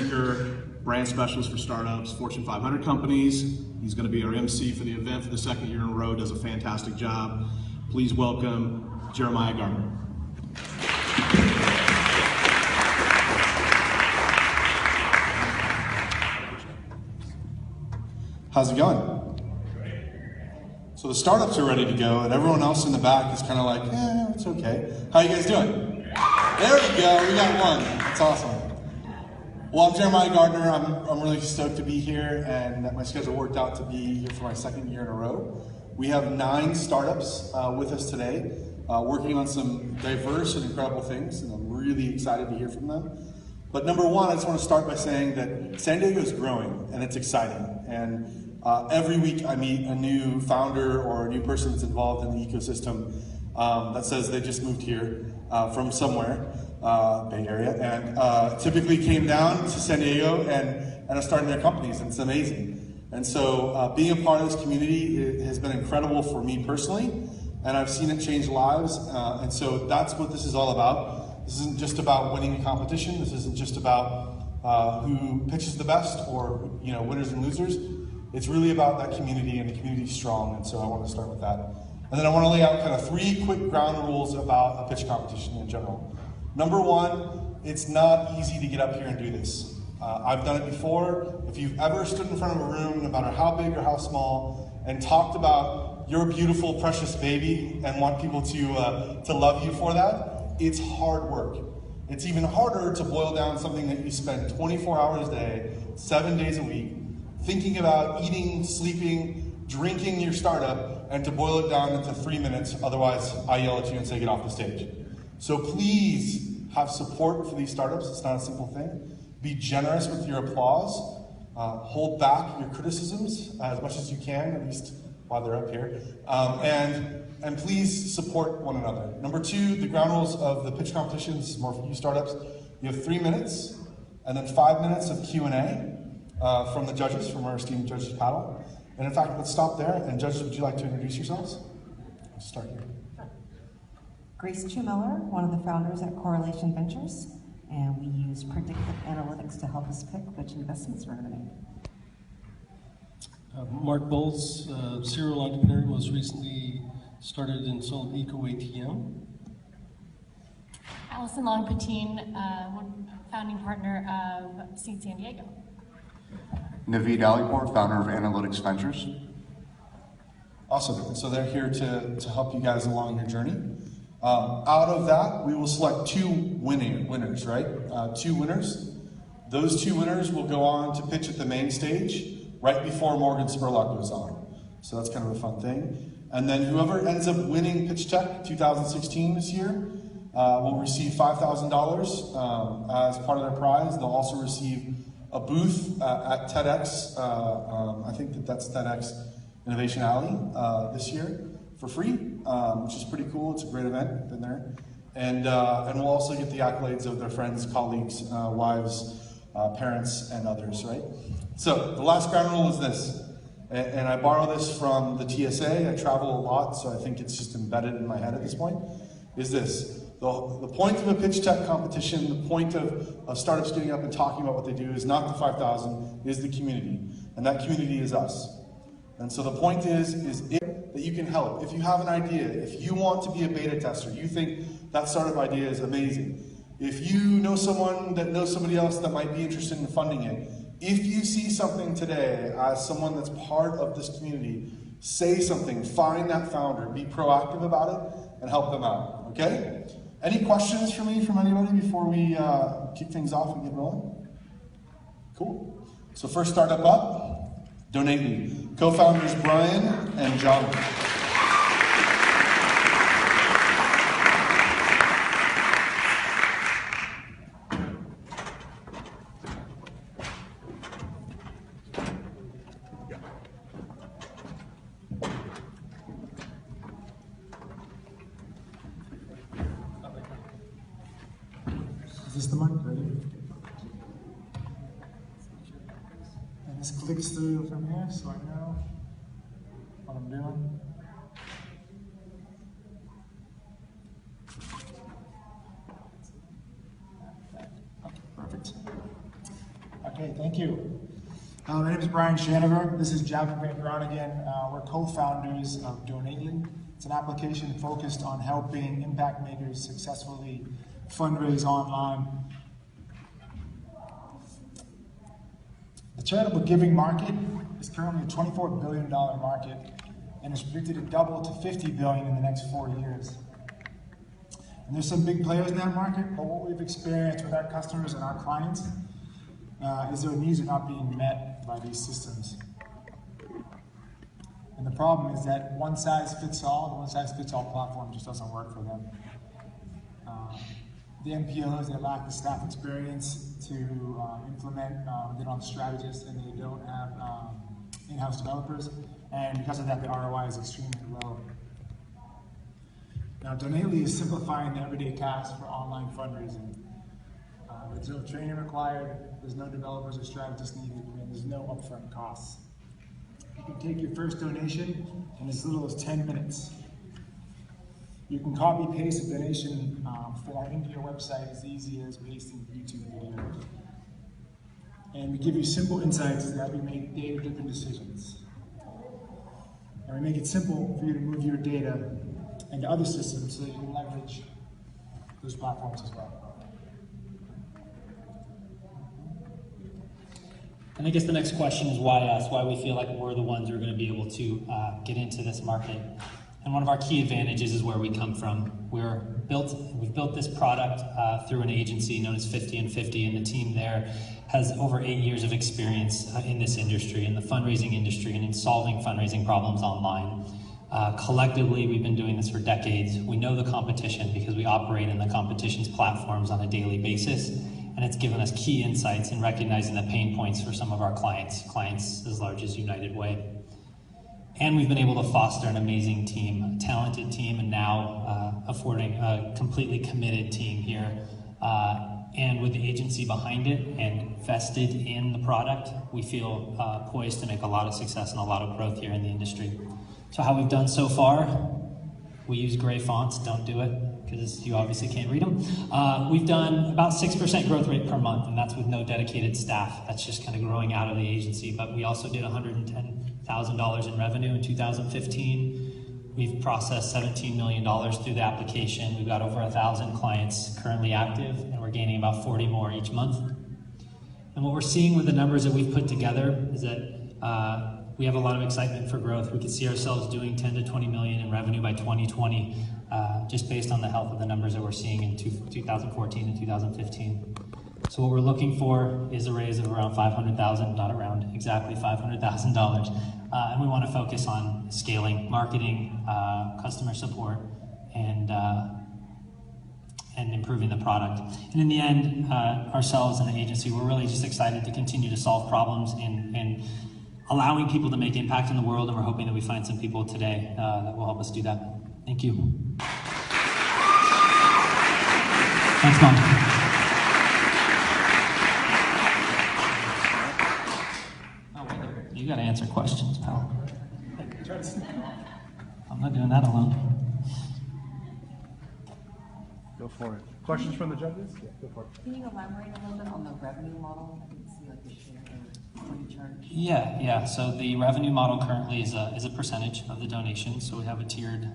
Brand specialist for startups, Fortune 500 companies. He's going to be our MC for the event for the second year in a row, does a fantastic job. Please welcome Jeremiah Gardner. How's it going? So the startups are ready to go, and everyone else in the back is kind of like, it's okay. How you guys doing? There we go, we got one. That's awesome. Well, I'm Jeremiah Gardner. I'm really stoked to be here, and that my schedule worked out to be here for my second year in a row. We have 9 startups with us today, working on some diverse and incredible things, and I'm really excited to hear from them. But number one, I just want to start by saying that San Diego is growing, and it's exciting. And every week I meet a new founder or a new person that's involved in the ecosystem that says they just moved here from somewhere. Bay Area, and typically came down to San Diego and are starting their companies, and it's amazing. And so being a part of this community has been incredible for me personally, and I've seen it change lives, and so that's what this is all about. This isn't just about winning a competition, this isn't just about who pitches the best or winners and losers. It's really about that community, and the community's strong, and so I want to start with that. And then I want to lay out kind of 3 quick ground rules about a pitch competition in general. Number one, it's not easy to get up here and do this. I've done it before. If you've ever stood in front of a room, no matter how big or how small, and talked about your beautiful, precious baby and want people to love you for that, it's hard work. It's even harder to boil down something that you spend 24 hours a day, 7 days a week, thinking about eating, sleeping, drinking your startup, and to boil it down into 3 minutes, otherwise I yell at you and say get off the stage. So please have support for these startups. It's not a simple thing. Be generous with your applause. Hold back your criticisms as much as you can, at least while they're up here. And please support one another. Number 2, the ground rules of the pitch competition. This is more for you startups. You have 3 minutes, and then 5 minutes of Q&A from the judges, from our esteemed judges panel. And in fact, let's stop there. And judges, would you like to introduce yourselves? Let's start here. Grace Chumiller, one of the founders at Correlation Ventures, and we use predictive analytics to help us pick which investments we're going to make. Mark Bowles, serial entrepreneur, was recently started and sold Eco ATM. Allison Long-Patine, founding partner of Seed San Diego. Naveed Alipour, founder of Analytics Ventures. Awesome. So they're here to help you guys along your journey. Out of that, we will select 2 winners, right? 2 winners. Those 2 winners will go on to pitch at the main stage right before Morgan Spurlock goes on. So that's kind of a fun thing. And then whoever ends up winning PitchTech 2016 this year will receive $5,000 as part of their prize. They'll also receive a booth at TEDx. I think that's TEDx Innovation Alley this year for free, which is pretty cool. It's a great event, been there. And we'll also get the accolades of their friends, colleagues, wives, parents, and others, right? So the last ground rule is this, and I borrow this from the TSA. I travel a lot, so I think it's just embedded in my head at this point, is this. The point of a pitch tech competition, the point of startups getting up and talking about what they do is not the 5,000, is the community. And that community is us. And so the point is that you can help. If you have an idea, if you want to be a beta tester, you think that startup idea is amazing. If you know someone that knows somebody else that might be interested in funding it, if you see something today as someone that's part of this community, say something, find that founder, be proactive about it, and help them out, okay? Any questions for me from anybody before we kick things off and get rolling? Cool. So first startup up, Donate Me. Co-founders Brian and John. Is this the mic? Ready? And this clicks through from here, so I know what I'm doing. Perfect. Okay, thank you. My name is Brian Shanaver. This is Jacob Van Groningen. We're co-founders of Donately. It's an application focused on helping impact makers successfully fundraise online. The charitable giving market is currently a $24 billion market and is predicted to double to $50 billion in the next 4 years. And there's some big players in that market, but what we've experienced with our customers and our clients is their needs are not being met by these systems. And the problem is that one size fits all, the one size fits all platform just doesn't work for them. The MPOs, they lack the staff experience to implement, they don't have strategists, and they don't have in-house developers, and because of that, the ROI is extremely low. Now, Donately is simplifying the everyday tasks for online fundraising. There's no training required, there's no developers or strategists needed, and there's no upfront costs. You can take your first donation in as little as 10 minutes. You can copy paste a donation into your website as easy as pasting a YouTube video. And we give you simple insights that help you make data-driven decisions. And we make it simple for you to move your data into other systems so that you can leverage those platforms as well. And I guess the next question is why us? Why we feel like we're the ones who are going to be able to get into this market. And one of our key advantages is where we come from. We've built this product through an agency known as 50 and 50, and the team there has over 8 years of experience in this industry, in the fundraising industry, and in solving fundraising problems online. Collectively, we've been doing this for decades. We know the competition because we operate in the competition's platforms on a daily basis, and it's given us key insights in recognizing the pain points for some of our clients as large as United Way. And we've been able to foster an amazing team, a talented team, and now affording a completely committed team here. And with the agency behind it and vested in the product, we feel poised to make a lot of success and a lot of growth here in the industry. So how we've done so far, we use gray fonts, don't do it, because you obviously can't read them. We've done about 6% growth rate per month, and that's with no dedicated staff. That's just kind of growing out of the agency, but we also did $110,000 in revenue in 2015. We've processed $17 million through the application. We've got over 1,000 clients currently active, and we're gaining about 40 more each month. And what we're seeing with the numbers that we've put together is that we have a lot of excitement for growth. We could see ourselves doing 10 to 20 million in revenue by 2020, just based on the health of the numbers that we're seeing in 2014 and 2015. So what we're looking for is a raise of around $500,000, not around, exactly $500,000. And we want to focus on scaling, marketing, customer support, and improving the product. And in the end, ourselves and the agency, we're really just excited to continue to solve problems and allowing people to make impact in the world, and we're hoping that we find some people today that will help us do that. Thank you. Thanks, Mom. You got to answer questions, pal. I'm not doing that alone. Go for it. Questions from the judges? Yeah, go for it. Can you elaborate a little bit on the revenue model? I didn't see like the share or what you charge. Yeah. So the revenue model currently is a percentage of the donation. So we have a tiered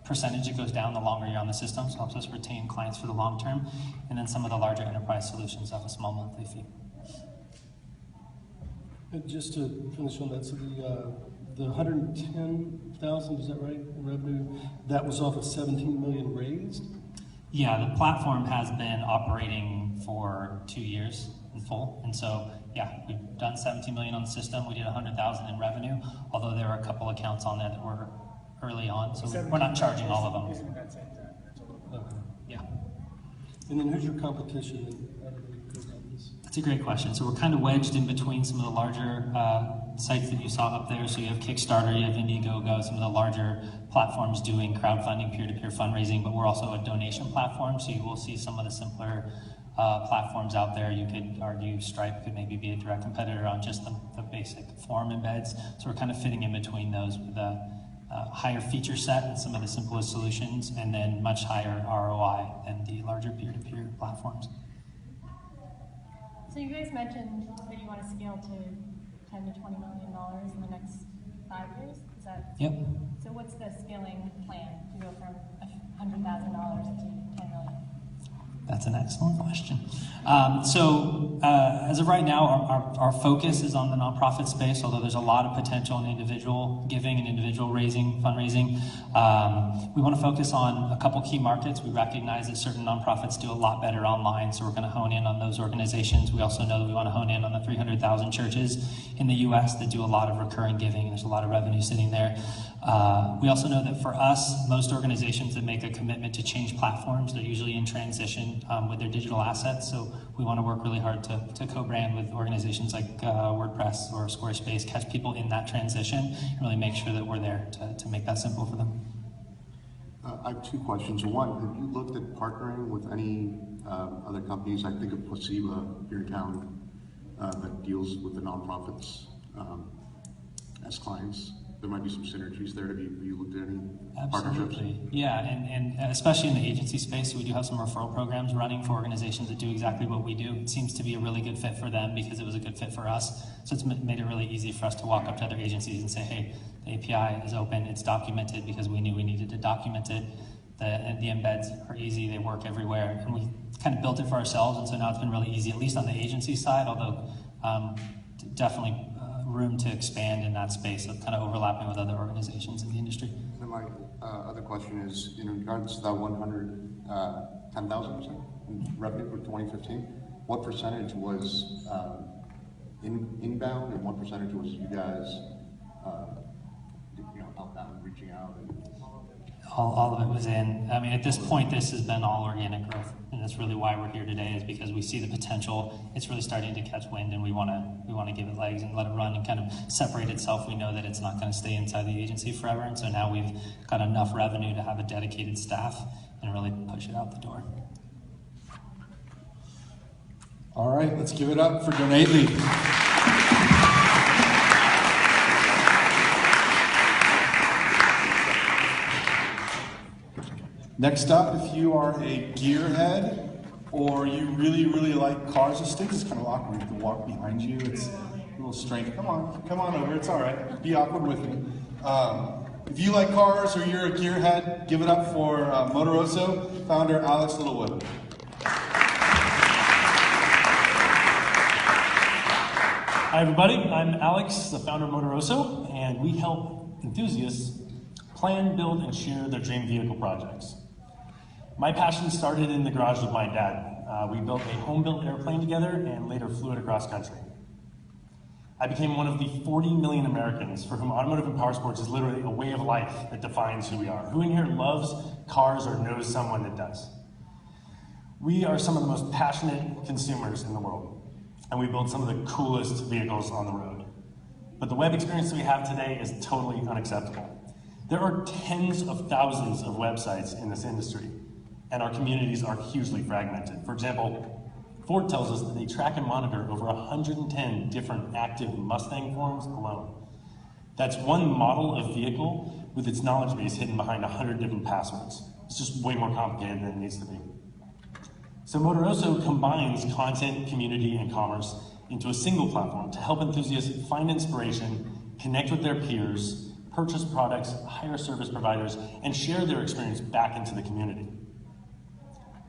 percentage that goes down the longer you're on the system, so helps us retain clients for the long term. And then some of the larger enterprise solutions have a small monthly fee. And just to finish on that, so the 110,000, is that right, in revenue, that was off of 17 million raised? Yeah, the platform has been operating for 2 years in full, and so yeah, we've done 17 million on the system. We did 100,000 in revenue, although there were a couple accounts on there that were early on, so we're not charging all of them. Okay. Yeah. And then who's your competition? How do they go about this? That's a great question. So we're kind of wedged in between some of the larger sites that you saw up there. So you have Kickstarter, you have Indiegogo, some of the larger platforms doing crowdfunding, peer-to-peer fundraising, but we're also a donation platform, so you will see some of the simpler platforms out there. You could argue Stripe could maybe be a direct competitor on just the basic form embeds. So we're kind of fitting in between those with a higher feature set and some of the simplest solutions, and then much higher ROI than the larger peer-to-peer platforms. So you guys mentioned that you want to scale to $10 to $20 million in the next 5 years. Is that? Yep. So what's the scaling plan to go from $100,000 to $10 million? That's an excellent question. As of right now, our focus is on the nonprofit space, although there's a lot of potential in individual giving and individual fundraising. We want to focus on a couple key markets. We recognize that certain nonprofits do a lot better online, so we're going to hone in on those organizations. We also know that we want to hone in on the 300,000 churches in the U.S. that do a lot of recurring giving. There's a lot of revenue sitting there. We also know that for us, most organizations that make a commitment to change platforms, they're usually in transition with their digital assets. So we want to work really hard to co-brand with organizations like WordPress or Squarespace, catch people in that transition, and really make sure that we're there to make that simple for them. I have two questions. One, have you looked at partnering with any other companies? I think of Placebo here in town that deals with the nonprofits as clients. There might be some synergies there. Have you looked at any partnerships? Absolutely. Yeah, and especially in the agency space, we do have some referral programs running for organizations that do exactly what we do. It seems to be a really good fit for them because it was a good fit for us. So it's made it really easy for us to walk up to other agencies and say, hey, the API is open, it's documented, because we knew we needed to document it. The embeds are easy, they work everywhere, and we kind of built it for ourselves, and so now it's been really easy, at least on the agency side, although definitely room to expand in that space of kind of overlapping with other organizations in the industry. And my other question is, in regards to that 110,000 in revenue for 2015, what percentage was inbound and what percentage was you guys outbound, reaching out? All of it was in. I mean, at this point, this has been all organic growth, and that's really why we're here today. Is because we see the potential. It's really starting to catch wind, and we want to give it legs and let it run and kind of separate itself. We know that it's not going to stay inside the agency forever, and so now we've got enough revenue to have a dedicated staff and really push it out the door. All right, let's give it up for Donately. Next up, if you are a gearhead or you really, really like cars, this thing is kind of awkward to walk behind you. It's a little strange. Come on over. It's all right. Be awkward with me. If you like cars or you're a gearhead, give it up for Motoroso founder Alex Littlewood. Hi everybody, I'm Alex, the founder of Motoroso, and we help enthusiasts plan, build, and share their dream vehicle projects. My passion started in the garage with my dad. We built a home-built airplane together and later flew it across country. I became one of the 40 million Americans for whom automotive and power sports is literally a way of life that defines who we are. Who in here loves cars or knows someone that does? We are some of the most passionate consumers in the world, and we build some of the coolest vehicles on the road. But the web experience that we have today is totally unacceptable. There are tens of thousands of websites in this industry, and our communities are hugely fragmented. For example, Ford tells us that they track and monitor over 110 different active Mustang forums alone. That's one model of vehicle with its knowledge base hidden behind 100 different passwords. It's just way more complicated than it needs to be. So Motoroso combines content, community, and commerce into a single platform to help enthusiasts find inspiration, connect with their peers, purchase products, hire service providers, and share their experience back into the community.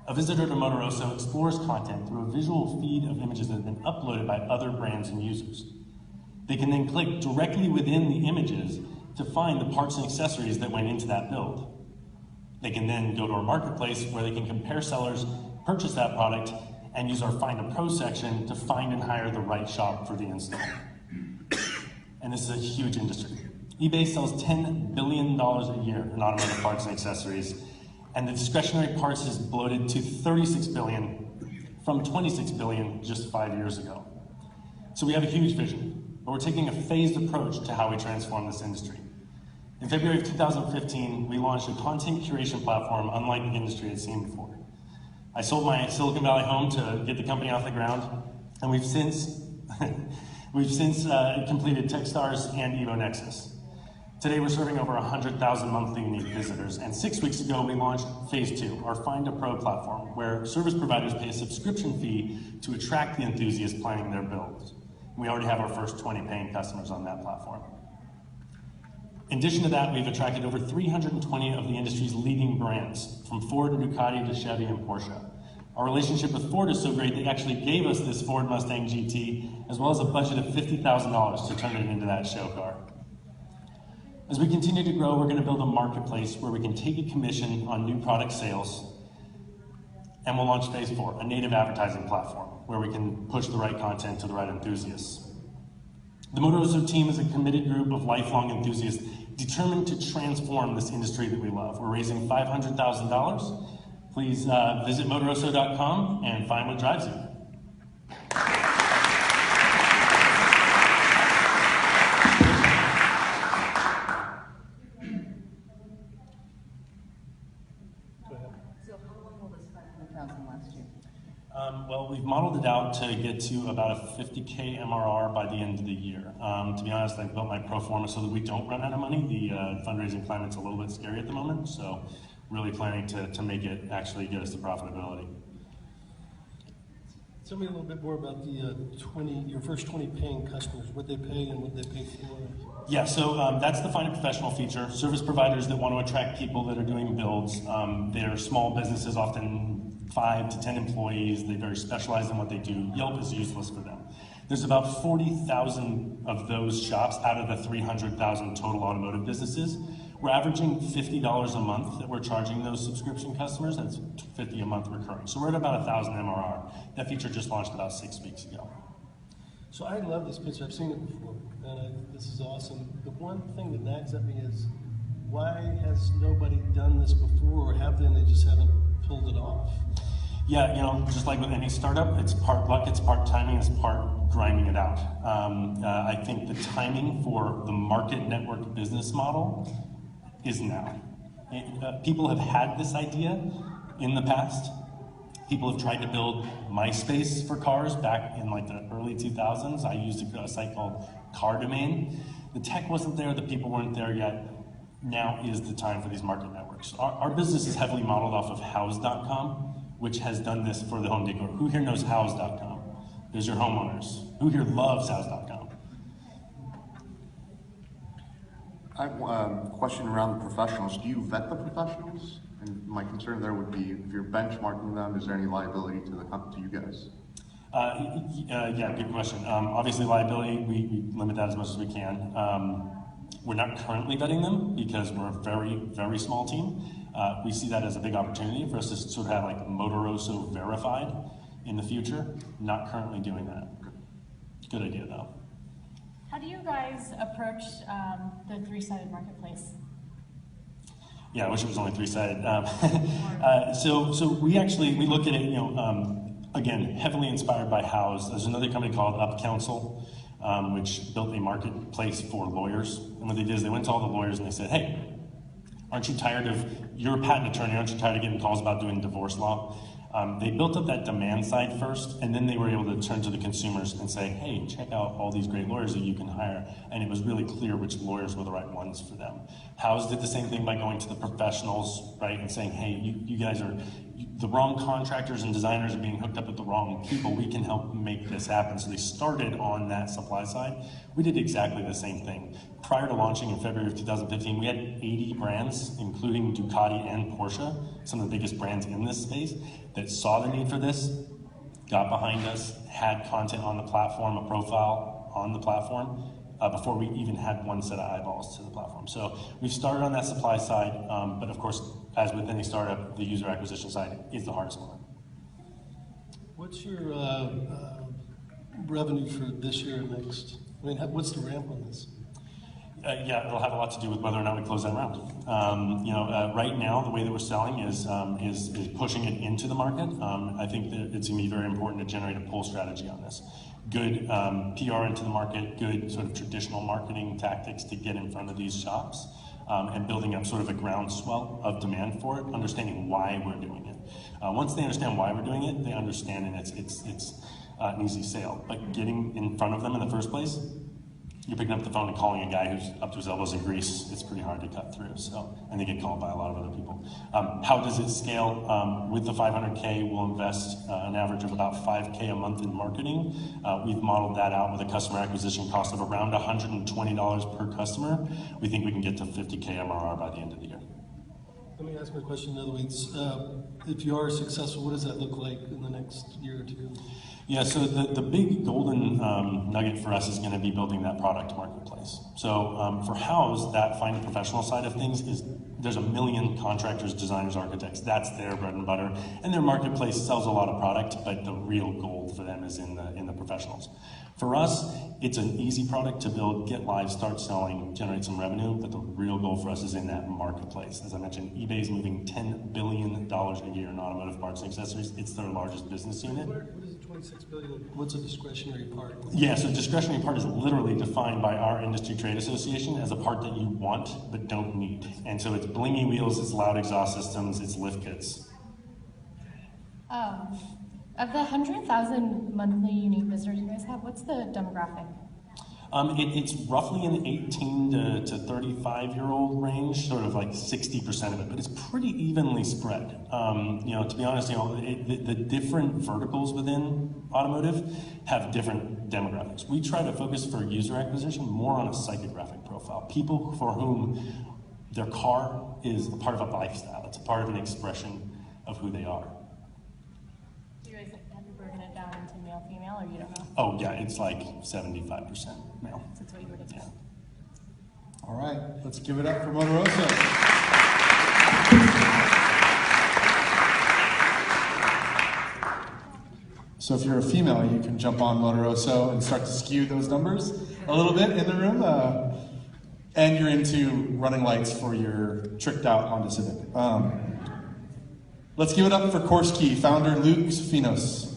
A visitor to Motoroso explores content through a visual feed of images that have been uploaded by other brands and users. They can then click directly within the images to find the parts and accessories that went into that build. They can then go to our marketplace where they can compare sellers, purchase that product, and use our Find a Pro section to find and hire the right shop for the install. And this is a huge industry. eBay sells $10 billion a year in automotive parts and accessories, and the discretionary parts is bloated to $36 billion from $26 billion just 5 years ago. So we have a huge vision, but we're taking a phased approach to how we transform this industry. In February of 2015, we launched a content curation platform unlike the industry had seen before. I sold my Silicon Valley home to get the company off the ground, and we've since completed Techstars and Evo Nexus. Today we're serving over 100,000 monthly unique visitors, and 6 weeks ago we launched Phase 2, our Find a Pro platform, where service providers pay a subscription fee to attract the enthusiasts planning their builds. We already have our first 20 paying customers on that platform. In addition to that, we've attracted over 320 of the industry's leading brands, from Ford and Ducati to Chevy and Porsche. Our relationship with Ford is so great they actually gave us this Ford Mustang GT, as well as a budget of $50,000 to turn it into that show car. As we continue to grow, we're going to build a marketplace where we can take a commission on new product sales, and we'll launch Phase 4, a native advertising platform, where we can push the right content to the right enthusiasts. The Motoroso team is a committed group of lifelong enthusiasts determined to transform this industry that we love. We're raising $500,000. Please visit Motoroso.com and find what drives you. So how long will this 500,000 last you? Well, we've modeled it out to get to about a 50K MRR by the end of the year. To be honest, I've built my pro forma so that we don't run out of money. The fundraising climate's a little bit scary at the moment, so really planning to make it actually get us to profitability. Tell me a little bit more about the your first 20 paying customers, what they pay and what they pay for. Yeah, so that's the Find a Professional feature. Service providers that want to attract people that are doing builds. They're small businesses, often 5 to 10 employees. They very specialize in what they do. Yelp is useless for them. There's about 40,000 of those shops out of the 300,000 total automotive businesses. We're averaging $50 a month that we're charging those subscription customers. That's $50 a month recurring. So we're at about 1,000 MRR. That feature just launched about 6 weeks ago. So I love this picture. I've seen it before, and this is awesome. The one thing that nags at me is, why has nobody done this before, or have they, and they just haven't pulled it off? Yeah, you know, just like with any startup, it's part luck, it's part timing, it's part grinding it out. I think the timing for the market network business model is now. People have had this idea in the past. People have tried to build MySpace for cars back in like the early 2000s. I used a site called Car Domain. The tech wasn't there, the people weren't there yet. Now is the time for these market networks. Our business is heavily modeled off of House.com, which has done this for the home decor. Who here knows House.com? There's your homeowners. Who here loves House.com? I have a question around the professionals. Do you vet the professionals? And my concern there would be, if you're benchmarking them, is there any liability to you guys? Yeah, good question. Obviously liability, we limit that as much as we can. We're not currently vetting them because we're a very, very small team. We see that as a big opportunity for us to sort of have like Motoroso verified in the future. Not currently doing that. Good idea though. How do you guys approach the three-sided marketplace? Yeah, I wish it was only three-sided. So we look at it, you know, again, heavily inspired by House. There's another company called Up Counsel, which built a marketplace for lawyers. And what they did is they went to all the lawyers and they said, hey, aren't you tired of, you're a patent attorney, aren't you tired of getting calls about doing divorce law? They built up that demand side first, and then they were able to turn to the consumers and say, hey, check out all these great lawyers that you can hire. And it was really clear which lawyers were the right ones for them. House did the same thing by going to the professionals, right, and saying, hey, you guys are, the wrong contractors and designers are being hooked up with the wrong people. We can help make this happen. So they started on that supply side. We did exactly the same thing. Prior to launching in February of 2015, we had 80 brands, including Ducati and Porsche, some of the biggest brands in this space, that saw the need for this, got behind us, had content on the platform, a profile on the platform, before we even had one set of eyeballs to the platform. So we've started on that supply side, but of course, as with any startup, the user acquisition side is the hardest one. What's your revenue for this year and next? I mean, what's the ramp on this? Yeah, it'll have a lot to do with whether or not we close that round. Right now, the way that we're selling is pushing it into the market. I think that it's going to be very important to generate a pull strategy on this. Good PR into the market, good sort of traditional marketing tactics to get in front of these shops, and building up sort of a groundswell of demand for it, understanding why we're doing it. Once they understand why we're doing it, they understand, and it's an easy sale. But getting in front of them in the first place you're picking up the phone and calling a guy who's up to his elbows in grease. It's pretty hard to cut through, so, and they get called by a lot of other people. How does it scale? With the 500K, we'll invest an average of about 5K a month in marketing. We've modeled that out with a customer acquisition cost of around $120 per customer. We think we can get to 50K MRR by the end of the year. Let me ask my question another way. If you are successful, what does that look like in the next year or two? Yeah, so the big golden nugget for us is going to be building that product marketplace. So for House, that find a professional side of things is there's a million contractors, designers, architects. That's their bread and butter, and their marketplace sells a lot of product, but the real gold for them is in the professionals. For us, it's an easy product to build, get live, start selling, generate some revenue, but the real goal for us is in that marketplace. As I mentioned, eBay is moving $10 billion a year in automotive parts and accessories. It's their largest business unit. What is the $26 billion? What's a discretionary part? Yeah, so discretionary part is literally defined by our industry trade association as a part that you want but don't need. And so it's blingy wheels, it's loud exhaust systems, it's lift kits. Of the 100,000 monthly unique visitors you guys have, what's the demographic? It's roughly an 18 to 35-year-old range, sort of like 60% of it, but it's pretty evenly spread. To be honest, the different verticals within automotive have different demographics. We try to focus for user acquisition more on a psychographic profile, people for whom their car is a part of a lifestyle. It's a part of an expression of who they are. Do you guys have you broken it down into male, female, or you don't know? Oh yeah, it's like 75% male. So that's what you would expect. All right, let's give it up for Motoroso. So if you're a female, you can jump on Motoroso and start to skew those numbers a little bit in the room. And you're into running lights for your tricked out Honda Civic. Let's give it up for Korsky founder Luke Finos.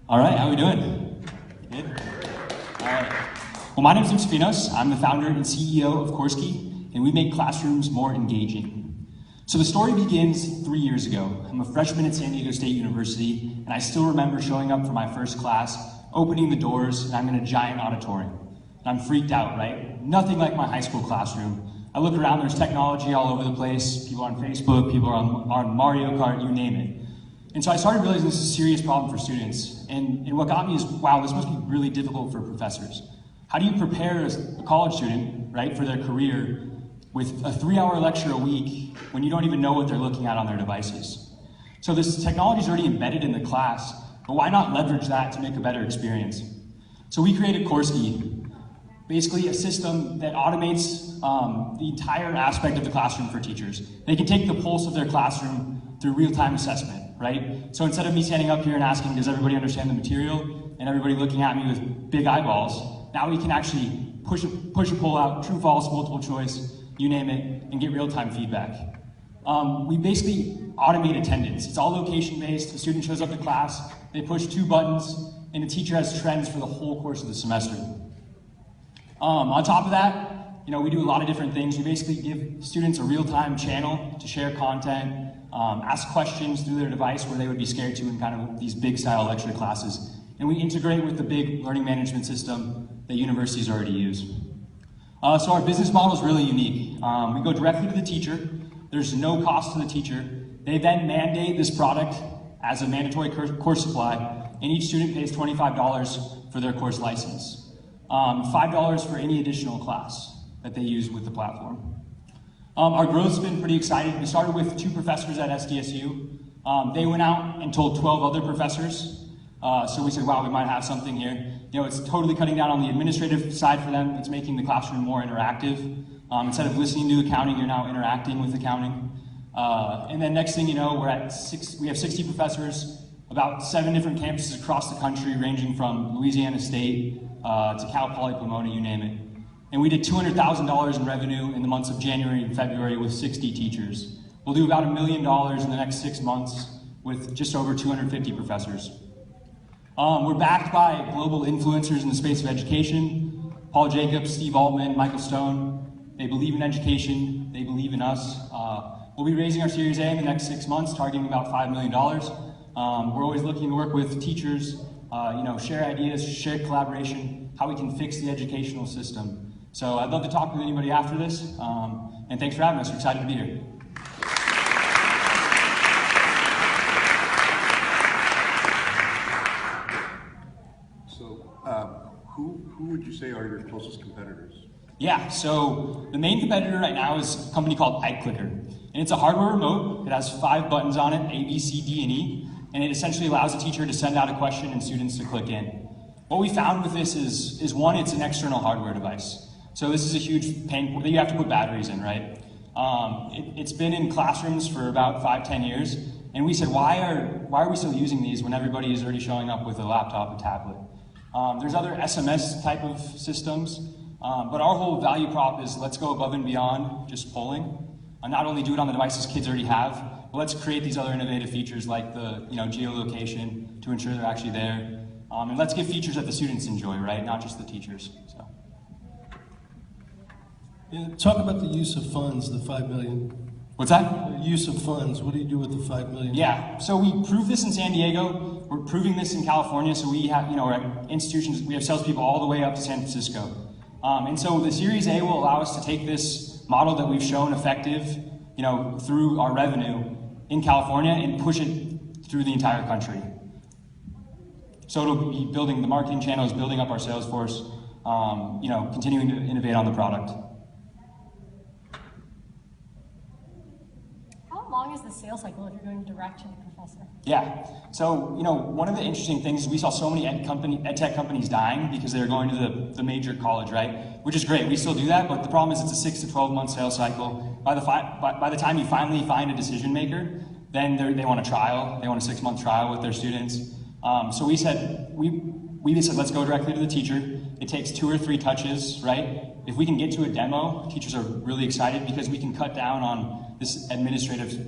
All right, how are we doing? Good? All right. Well, my name is Luke Finos. I'm the founder and CEO of Korsky, and we make classrooms more engaging. So the story begins 3 years ago. I'm a freshman at San Diego State University, and I still remember showing up for my first class, opening the doors, and I'm in a giant auditorium. And I'm freaked out, right? Nothing like my high school classroom. I look around, there's technology all over the place. People on Facebook, people are on Mario Kart, you name it. And so I started realizing this is a serious problem for students. And what got me is, wow, this must be really difficult for professors. How do you prepare a college student, right, for their career with a 3-hour lecture a week when you don't even know what they're looking at on their devices? So this technology is already embedded in the class, but why not leverage that to make a better experience? So we created Korsky, basically a system that automates the entire aspect of the classroom for teachers. They can take the pulse of their classroom through real-time assessment, right? So instead of me standing up here and asking, does everybody understand the material, and everybody looking at me with big eyeballs, now we can actually push a poll out, true, false, multiple choice, you name it, and get real-time feedback. We basically automate attendance. It's all location-based. The student shows up to class, they push 2 buttons, and the teacher has trends for the whole course of the semester. On top of that, we do a lot of different things. We basically give students a real-time channel to share content, ask questions through their device where they would be scared to in kind of these big-style lecture classes. And we integrate with the big learning management system that universities already use. So our business model is really unique. We go directly to the teacher. There's no cost to the teacher. They then mandate this product as a mandatory course supply, and each student pays $25 for their course license. $5 for any additional class that they use with the platform. Our growth's been pretty exciting. We started with 2 professors at SDSU. They went out and told 12 other professors. So we said, wow, we might have something here. It's totally cutting down on the administrative side for them. It's making the classroom more interactive. Instead of listening to accounting, you're now interacting with accounting. And then next thing you know, we have 60 professors, about 7 different campuses across the country, ranging from Louisiana State to Cal Poly Pomona, you name it. And we did $200,000 in revenue in the months of January and February with 60 teachers. We'll do about $1 million in the next 6 months with just over 250 professors. We're backed by global influencers in the space of education, Paul Jacobs, Steve Altman, Michael Stone, They believe in education. They believe in us. We'll be raising our Series A in the next 6 months, targeting about $5 million. We're always looking to work with teachers, share ideas, share collaboration, how we can fix the educational system. So I'd love to talk with anybody after this, and thanks for having us. We're excited to be here. So, who would you say are your closest competitors? Yeah, so the main competitor right now is a company called iClicker. And it's a hardware remote. It has 5 buttons on it, A, B, C, D, and E. And it essentially allows a teacher to send out a question and students to click in. What we found with this is one, it's an external hardware device. So this is a huge pain point that you have to put batteries in, right? It's been in classrooms for about 5-10 years. And we said, why are we still using these when everybody is already showing up with a laptop and tablet? There's other SMS type of systems. But our whole value prop is let's go above and beyond just polling. Not only do it on the devices kids already have, but let's create these other innovative features like the geolocation to ensure they're actually there. And let's give features that the students enjoy, right? Not just the teachers. So. Yeah, talk about the use of funds, the $5 million. What's that? The use of funds. What do you do with the $5 million? Yeah, so we proved this in San Diego. We're proving this in California. So we have, we're at institutions, we have salespeople all the way up to San Francisco. And so the Series A will allow us to take this model that we've shown effective, through our revenue in California and push it through the entire country. So it'll be building the marketing channels, building up our sales force, continuing to innovate on the product. How long is the sales cycle if you're going direct to the professor? Yeah, so one of the interesting things is we saw so many ed tech companies dying because they're going to the major college, right? Which is great, we still do that, but the problem is it's a 6 to 12 month sales cycle. By the time you finally find a decision maker, then they want a trial, they want a 6 month trial with their students. So we said, let's go directly to the teacher. It takes 2 or 3 touches, right? If we can get to a demo, teachers are really excited because we can cut down on this administrative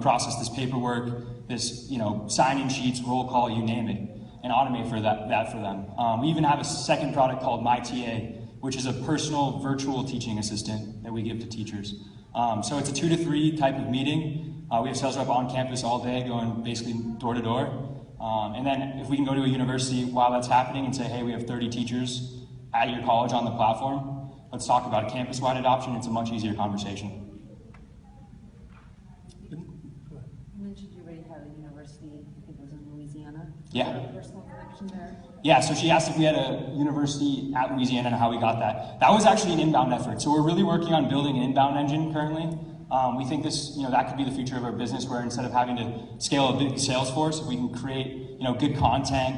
process, this paperwork, this sign-in sheets, roll call, you name it, and automate for that for them. We even have a second product called MyTA, which is a personal virtual teaching assistant that we give to teachers. So it's a 2 to 3 type of meeting. We have sales rep on campus all day going basically door to door. And then if we can go to a university while that's happening and say, hey, we have 30 teachers at your college on the platform, let's talk about a campus-wide adoption. It's a much easier conversation. You mentioned you already had a university, I think it was in Louisiana. Yeah. Is there a personal connection there? Yeah, so she asked if we had a university at Louisiana and how we got that. That was actually an inbound effort. So we're really working on building an inbound engine currently. We think this, that could be the future of our business, where instead of having to scale a big sales force, we can create, good content,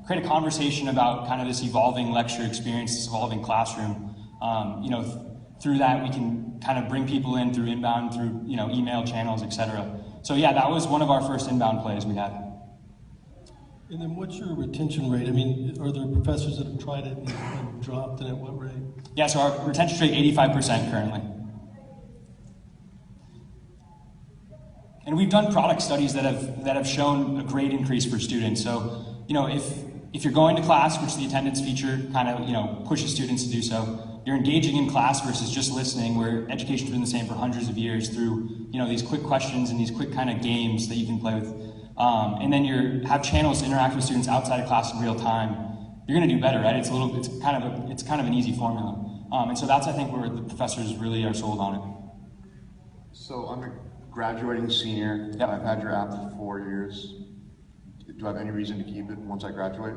create a conversation about kind of this evolving lecture experience, this evolving classroom. Through that, we can kind of bring people in through inbound, through, email channels, etc. So yeah, that was one of our first inbound plays we had. And then what's your retention rate? I mean, are there professors that have tried it and dropped, and at what rate? Yeah, so our retention rate 85% currently. And we've done product studies that have shown a great increase for students. So, if you're going to class, which the attendance feature kind of, pushes students to do so, you're engaging in class versus just listening, where education's been the same for hundreds of years through, these quick questions and these quick kind of games that you can play with. And then you have channels to interact with students outside of class in real time. You're going to do better, right? It's kind of an easy formula. And so that's, I think, where the professors really are sold on it. So I'm a graduating senior. Yep. I've had your app for 4 years. Do I have any reason to keep it once I graduate?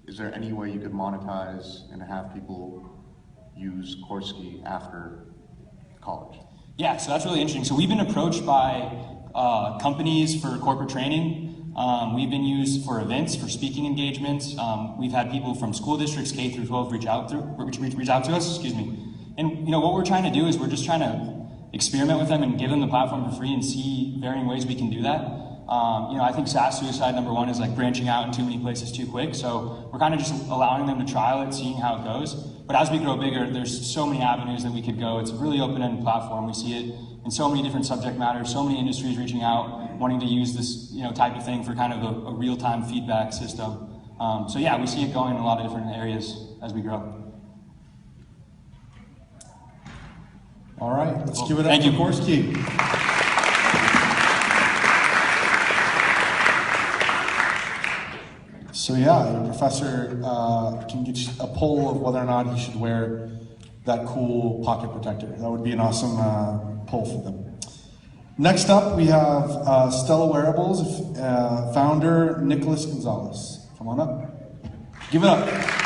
Is there any way you could monetize and have people use Korsky after college? Yeah, so that's really interesting. So we've been approached by companies for corporate training. We've been used for events, for speaking engagements. We've had people from school districts K through 12 reach out to us. And what we're trying to do is we're just trying to experiment with them and give them the platform for free and see varying ways we can do that. I think SaaS suicide #1 is like branching out in too many places too quick. So we're kind of just allowing them to trial it, seeing how it goes. But as we grow bigger, there's so many avenues that we could go. It's a really open-ended platform. We see it in so many different subject matters, so many industries reaching out, wanting to use this type of thing for kind of a real-time feedback system. So yeah, we see it going in a lot of different areas as we grow. All right, let's give it up Thank to you. Gorski. So yeah, your professor can get a poll of whether or not he should wear that cool pocket protector. That would be an awesome poll for them. Next up, we have Stella Wearables founder Nicholas Gonzalez. Come on up. Give it up.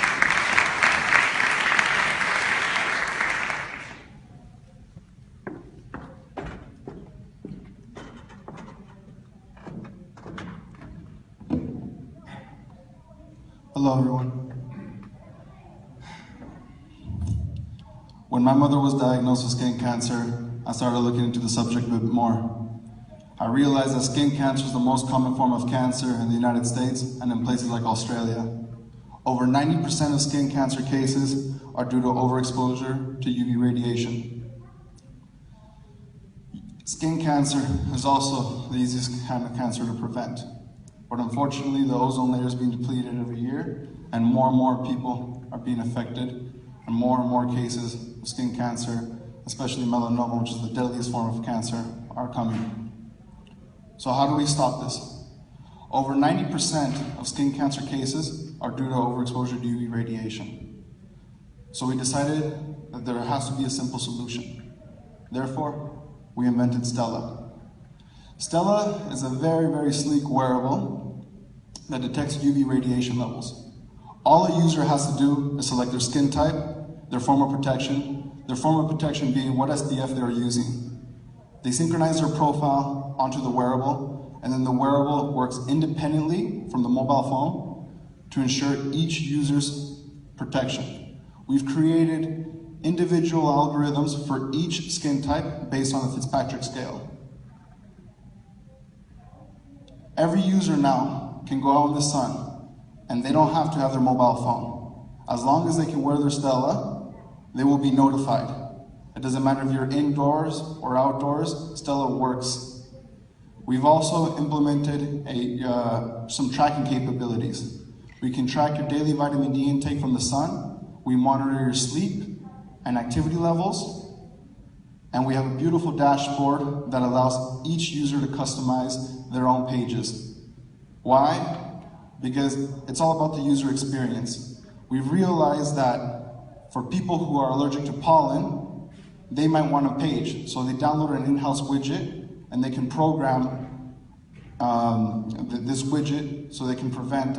Hello, everyone. When my mother was diagnosed with skin cancer, I started looking into the subject a bit more. I realized that skin cancer is the most common form of cancer in the United States and in places like Australia. Over 90% of skin cancer cases are due to overexposure to UV radiation. Skin cancer is also the easiest kind of cancer to prevent. But unfortunately, the ozone layer is being depleted every year, and more people are being affected, and more cases of skin cancer, especially melanoma, which is the deadliest form of cancer, are coming. So how do we stop this? Over 90% of skin cancer cases are due to overexposure to UV radiation. So we decided that there has to be a simple solution. Therefore, we invented Stella. Stella is a very sleek wearable that detects UV radiation levels. All a user has to do is select their skin type, their form of protection being what SPF they're using. They synchronize their profile onto the wearable, and then the wearable works independently from the mobile phone to ensure each user's protection. We've created individual algorithms for each skin type based on the Fitzpatrick scale. Every user now can go out in the sun, and they don't have to have their mobile phone. As long as they can wear their Stella, they will be notified. It doesn't matter if you're indoors or outdoors, Stella works. We've also implemented some tracking capabilities. We can track your daily vitamin D intake from the sun, we monitor your sleep and activity levels, and we have a beautiful dashboard that allows each user to customize their own pages. Why? Because it's all about the user experience. We've realized that for people who are allergic to pollen, they might want a page. So they download an in-house widget and they can program this widget so they can prevent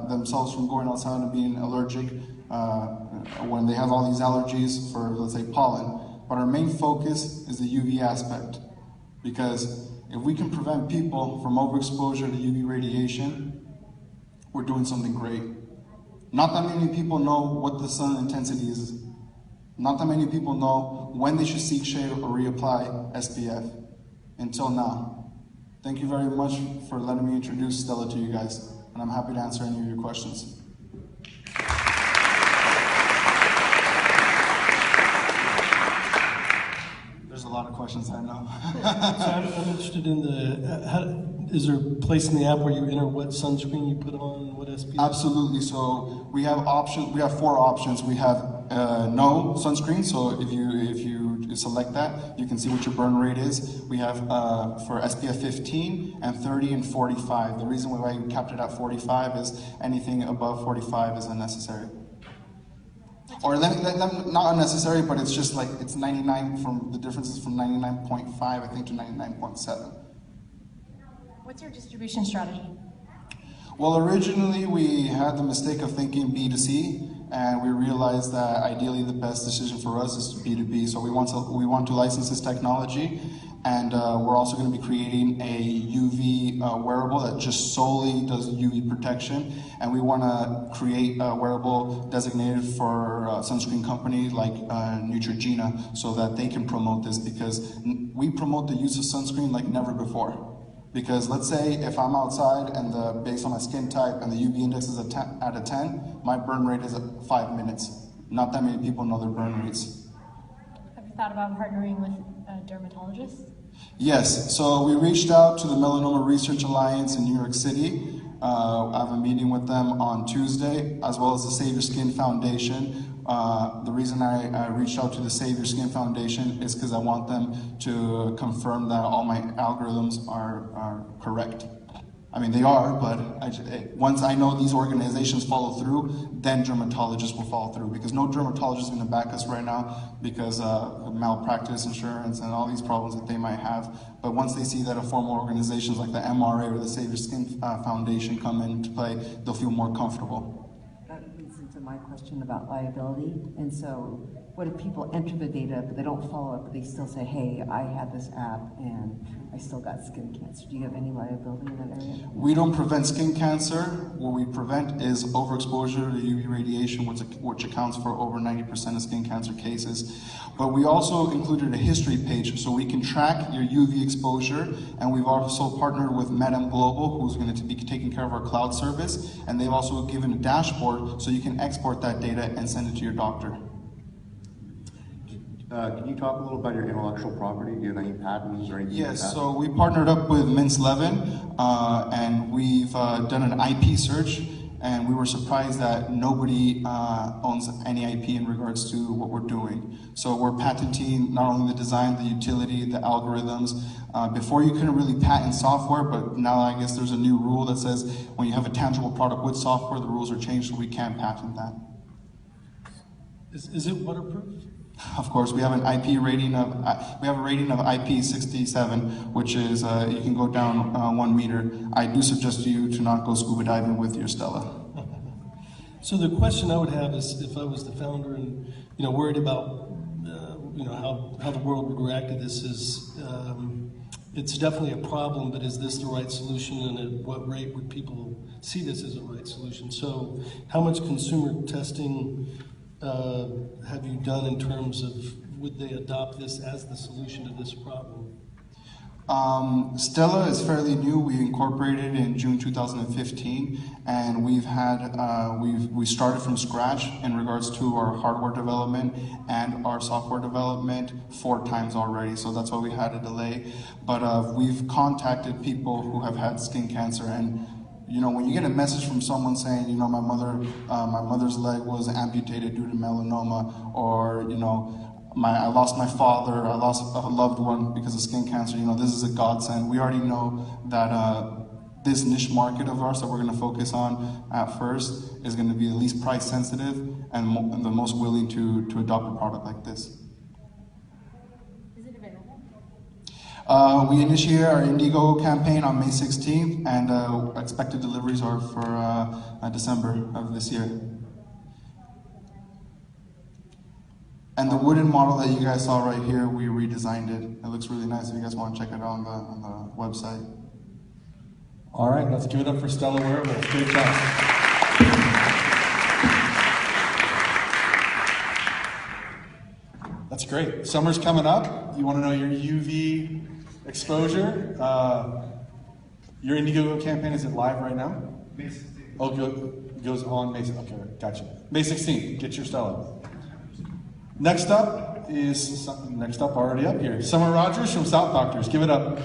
themselves from going outside and being allergic when they have all these allergies for, let's say, pollen. But our main focus is the UV aspect, because if we can prevent people from overexposure to UV radiation, we're doing something great. Not that many people know what the sun intensity is. Not that many people know when they should seek shade or reapply SPF. Until now. Thank you very much for letting me introduce Stella to you guys, and I'm happy to answer any of your questions. There's a lot of questions, I know. So I'm interested in is there a place in the app where you enter what sunscreen you put on, what SPF? Absolutely. So we have options. We have 4 options. We have no sunscreen. So if you select that, you can see what your burn rate is. We have for SPF 15 and 30 and 45. The reason why we kept it at 45 is anything above 45 is unnecessary. Or not unnecessary, but it's just like it's 99 the difference is from 99.5 I think to 99.7. What's your distribution strategy? Well, originally we had the mistake of thinking B2C, and we realized that ideally the best decision for us is B2B. So we want to license this technology, and we're also going to be creating a UV wearable that just solely does UV protection, and we want to create a wearable designated for a sunscreen company like Neutrogena, so that they can promote this, because we promote the use of sunscreen like never before. Because let's say if I'm outside and based on my skin type and the UV index is a 10 out of 10, my burn rate is at 5 minutes. Not that many people know their burn rates. Have you thought about partnering with a dermatologist? Yes, so we reached out to the Melanoma Research Alliance in New York City. I have a meeting with them on Tuesday, as well as the Save Your Skin Foundation. The reason I reached out to the Save Your Skin Foundation is because I want them to confirm that all my algorithms are correct. I mean, they are, but once I know these organizations follow through, then dermatologists will follow through, because no dermatologist is going to back us right now because of malpractice insurance and all these problems that they might have. But once they see that a formal organizations like the MRA or the Save Your Skin Foundation come into play, they'll feel more comfortable. That leads into my question about liability. And so, what if people enter the data, but they don't follow up, but they still say, hey, I had this app and I still got skin cancer. Do you have any liability in that area? We don't prevent skin cancer. What we prevent is overexposure to UV radiation, which accounts for over 90% of skin cancer cases. But we also included a history page so we can track your UV exposure, and we've also partnered with Medem Global, who's going to be taking care of our cloud service, and they've also given a dashboard so you can export that data and send it to your doctor. Can you talk a little about your intellectual property? Do you have any patents or anything? Yes, so we partnered up with Mintz Levin, and we've done an IP search, and we were surprised that nobody owns any IP in regards to what we're doing. So we're patenting not only the design, the utility, the algorithms. Before you couldn't really patent software, but now I guess there's a new rule that says when you have a tangible product with software, the rules are changed, so we can't patent that. Is it waterproof? Of course, we have an IP rating of IP 67, which is you can go down 1 meter. I do suggest you to not go scuba diving with your Stella. So the question I would have is, if I was the founder and worried about how the world would react to this, is it's definitely a problem, but is this the right solution, and at what rate would people see this as a right solution? So how much consumer testing have you done in terms of would they adopt this as the solution to this problem? Stella is fairly new. We incorporated in June 2015, and we started from scratch in regards to our hardware development and our software development 4 times already. So that's why we had a delay. But we've contacted people who have had skin cancer, and when you get a message from someone saying, my mother's leg was amputated due to melanoma, or I lost my father, I lost a loved one because of skin cancer, this is a godsend. We already know that this niche market of ours that we're going to focus on at first is going to be the least price sensitive and the most willing to adopt a product like this. Is it available? We initiated our Indiegogo campaign on May 16th, and expected deliveries are for December of this year. And the wooden model that you guys saw right here, we redesigned it. It looks really nice if you guys want to check it out on the website. All right, let's give it up for Stella Wearables. Great job. That's great. Summer's coming up. You want to know your UV exposure? Your Indiegogo campaign, is it live right now? May 16th. Oh, goes on May 16th. Okay, gotcha. May 16th, get your Stella. Next up, already up here, Summer Rogers from South Doctors. Give it up.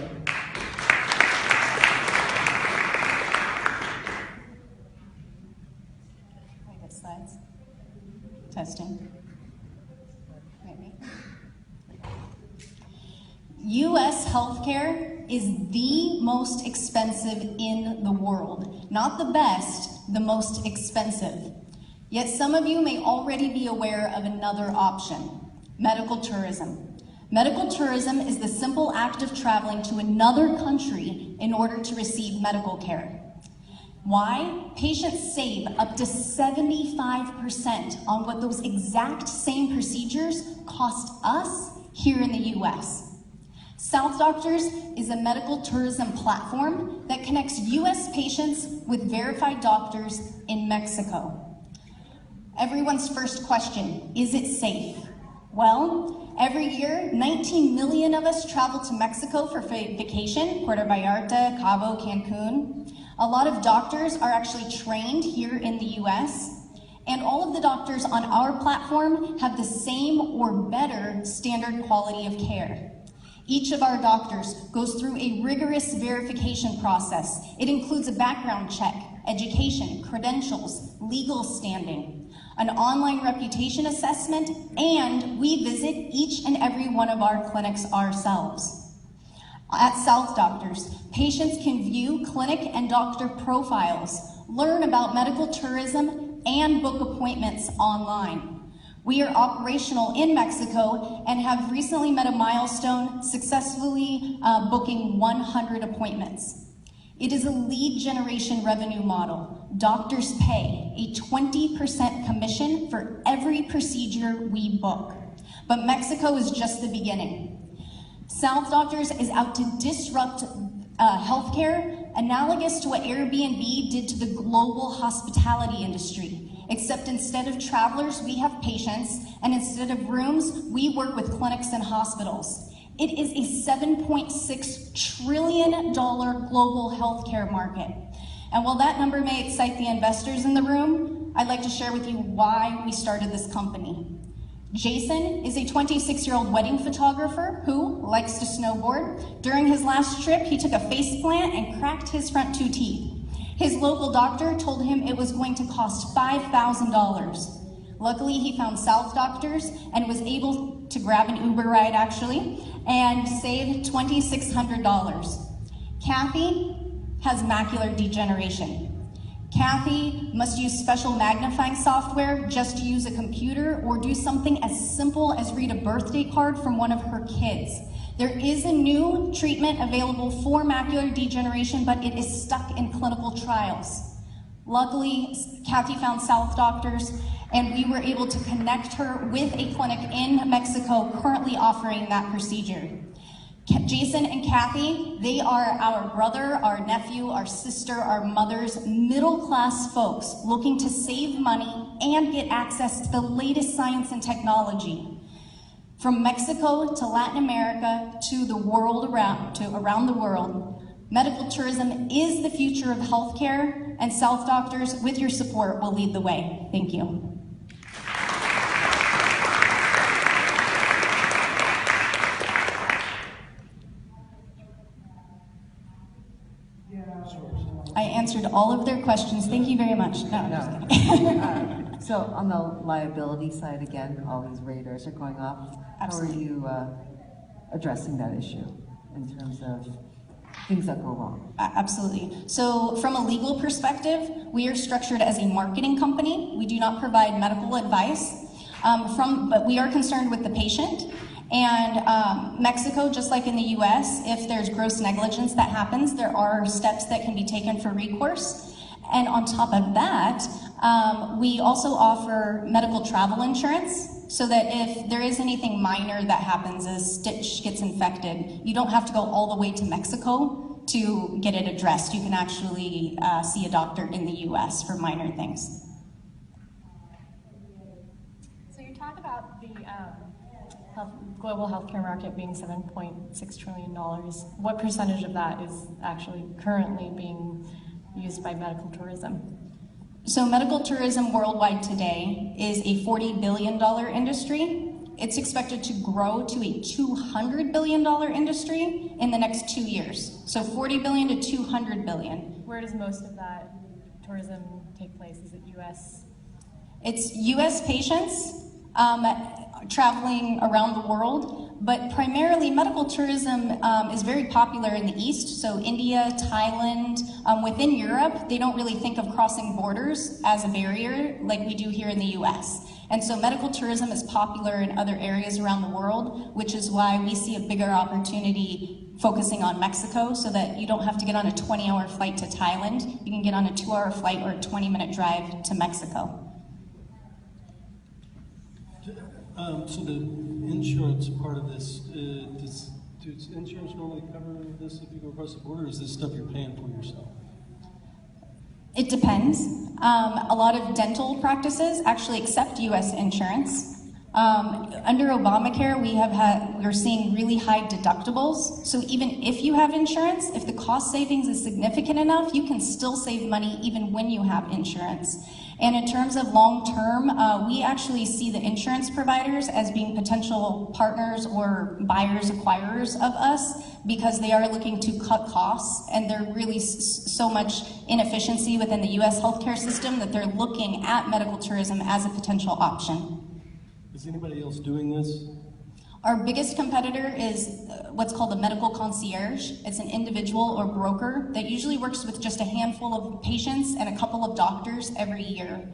I get slides. Testing. Maybe. U.S. healthcare is the most expensive in the world. Not the best, the most expensive. Yet some of you may already be aware of another option, medical tourism. Medical tourism is the simple act of traveling to another country in order to receive medical care. Why? Patients save up to 75% on what those exact same procedures cost us here in the US. South Doctors is a medical tourism platform that connects US patients with verified doctors in Mexico. Everyone's first question, is it safe? Well, every year, 19 million of us travel to Mexico for vacation, Puerto Vallarta, Cabo, Cancun. A lot of doctors are actually trained here in the US, and all of the doctors on our platform have the same or better standard quality of care. Each of our doctors goes through a rigorous verification process. It includes a background check, education, credentials, legal standing. an online reputation assessment, and we visit each and every one of our clinics ourselves. At South Doctors, patients can view clinic and doctor profiles, learn about medical tourism, and book appointments online. We are operational in Mexico and have recently met a milestone, successfully booking 100 appointments. It is a lead generation revenue model. Doctors pay a 20% commission for every procedure we book. But Mexico is just the beginning. South Doctors is out to disrupt healthcare, analogous to what Airbnb did to the global hospitality industry. Except instead of travelers, we have patients, and instead of rooms, we work with clinics and hospitals. It is a $7.6 trillion global healthcare market. And while that number may excite the investors in the room, I'd like to share with you why we started this company. Jason is a 26-year-old wedding photographer who likes to snowboard. During his last trip, he took a faceplant and cracked his front 2 teeth. His local doctor told him it was going to cost $5,000. Luckily, he found South Doctors and was able to grab an Uber ride, actually, and save $2,600. Kathy has macular degeneration. Kathy must use special magnifying software just to use a computer or do something as simple as read a birthday card from one of her kids. There is a new treatment available for macular degeneration, but it is stuck in clinical trials. Luckily, Kathy found South Doctors, and we were able to connect her with a clinic in Mexico currently offering that procedure. Jason and Kathy, they are our brother, our nephew, our sister, our mother's middle-class folks looking to save money and get access to the latest science and technology. From Mexico to Latin America to the world around the world, medical tourism is the future of healthcare, and South Doctors, with your support, will lead the way. Thank you. I answered all of their questions. Thank you very much. No, I'm just kidding. So on the liability side, again, all these radars are going off. Absolutely. How are you addressing that issue in terms of things that go wrong? Absolutely. So from a legal perspective, we are structured as a marketing company. We do not provide medical advice, but we are concerned with the patient. And Mexico, just like in the US, if there's gross negligence that happens, there are steps that can be taken for recourse. And on top of that, we also offer medical travel insurance so that if there is anything minor that happens, a stitch gets infected, you don't have to go all the way to Mexico to get it addressed. You can actually see a doctor in the US for minor things. So you talk about the global healthcare market being $7.6 trillion. What percentage of that is actually currently being used by medical tourism? So medical tourism worldwide today is a $40 billion industry. It's expected to grow to a $200 billion industry in the next 2 years. So 40 billion to 200 billion. Where does most of that tourism take place? Is it US? It's US patients traveling around the world, but primarily medical tourism is very popular in the East, so India, Thailand. Within Europe, they don't really think of crossing borders as a barrier like we do here in the US. And so medical tourism is popular in other areas around the world, which is why we see a bigger opportunity focusing on Mexico so that you don't have to get on a 20-hour flight to Thailand. You can get on a 2-hour flight or a 20-minute drive to Mexico. So the insurance part of this, does insurance normally cover this if you go across the border, or is this stuff you're paying for yourself? It depends. A lot of dental practices actually accept U.S. insurance. Under Obamacare, we're seeing really high deductibles. So even if you have insurance, if the cost savings is significant enough, you can still save money even when you have insurance. And in terms of long-term, we actually see the insurance providers as being potential partners or buyers, acquirers of us, because they are looking to cut costs, and there really so much inefficiency within the US healthcare system that they're looking at medical tourism as a potential option. Is anybody else doing this? Our biggest competitor is what's called a medical concierge. It's an individual or broker that usually works with just a handful of patients and a couple of doctors every year.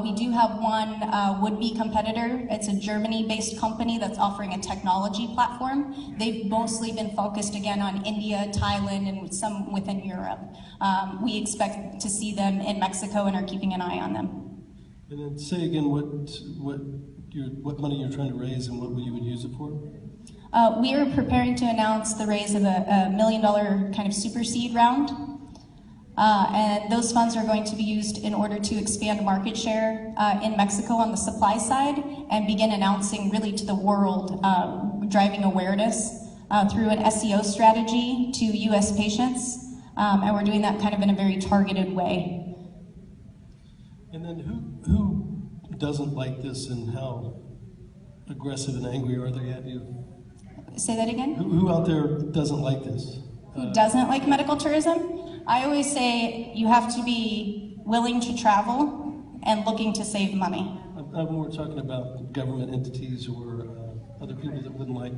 We do have one would-be competitor. It's a Germany-based company that's offering a technology platform. They've mostly been focused again on India, Thailand, and some within Europe. We expect to see them in Mexico and are keeping an eye on them. And then say again what money you're trying to raise and what you would use it for? We are preparing to announce the raise of a $1 million kind of super seed round. And those funds are going to be used in order to expand market share in Mexico on the supply side and begin announcing really to the world, driving awareness through an SEO strategy to US patients. And we're doing that kind of in a very targeted way. And then who doesn't like this, and how aggressive and angry are they at you? Say that again? Who out there doesn't like this? Who doesn't like medical tourism? I always say you have to be willing to travel and looking to save money. I'm more talking about government entities or other people that wouldn't like.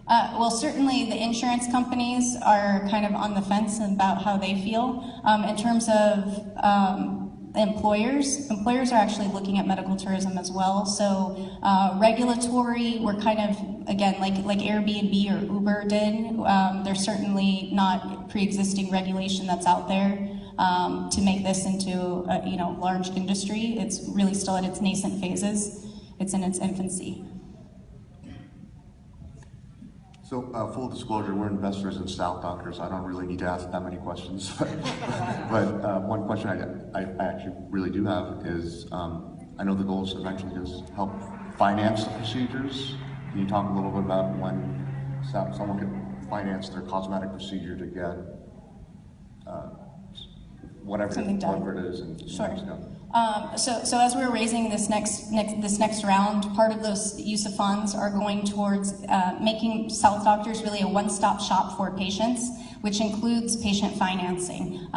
Well, certainly the insurance companies are kind of on the fence about how they feel. In terms of employers are actually looking at medical tourism as well. So regulatory, we're kind of, again, like Airbnb or Uber did, there's certainly not pre-existing regulation that's out there to make this into a large industry. It's really still at its nascent phases. It's in its infancy. So full disclosure, we're investors in South Doctors. I don't really need to ask that many questions. but one question I actually really do have is, I know the goal is eventually to help finance the procedures. Can you talk a little bit about when someone can finance their cosmetic procedure to get whatever it is in Mexico? So as we're raising this next round, part of those use of funds are going towards making South Doctors really a one-stop shop for patients, which includes patient financing.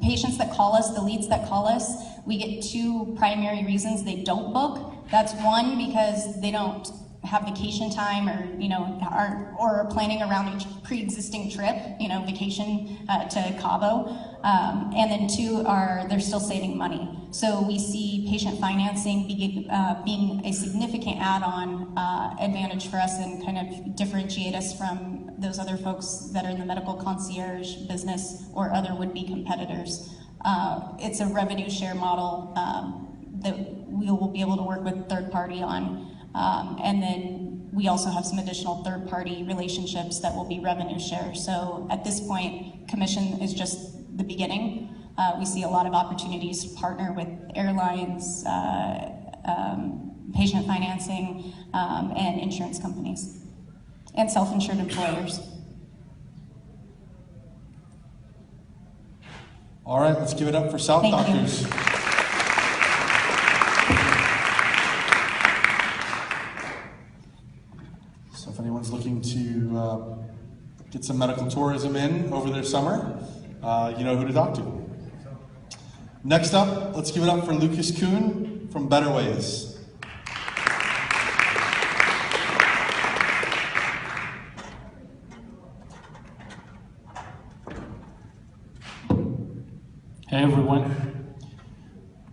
Patients that call us, the leads that call us, we get two primary reasons they don't book. That's one, because they don't have vacation time or are planning around each pre-existing trip, vacation to Cabo. And then two, they're still saving money. So we see patient financing being a significant add-on advantage for us and kind of differentiate us from those other folks that are in the medical concierge business or other would-be competitors. It's a revenue share model that we will be able to work with third party on. And then we also have some additional third-party relationships that will be revenue share. So at this point, commission is just the beginning. We see a lot of opportunities to partner with airlines, patient financing, and insurance companies, and self-insured employers. All right, let's give it up for South Thank Doctors. you. So if anyone's looking to get some medical tourism in over their summer, you know who to talk to. Next up, let's give it up for Lucas Kuhn from Better Ways. Hey everyone,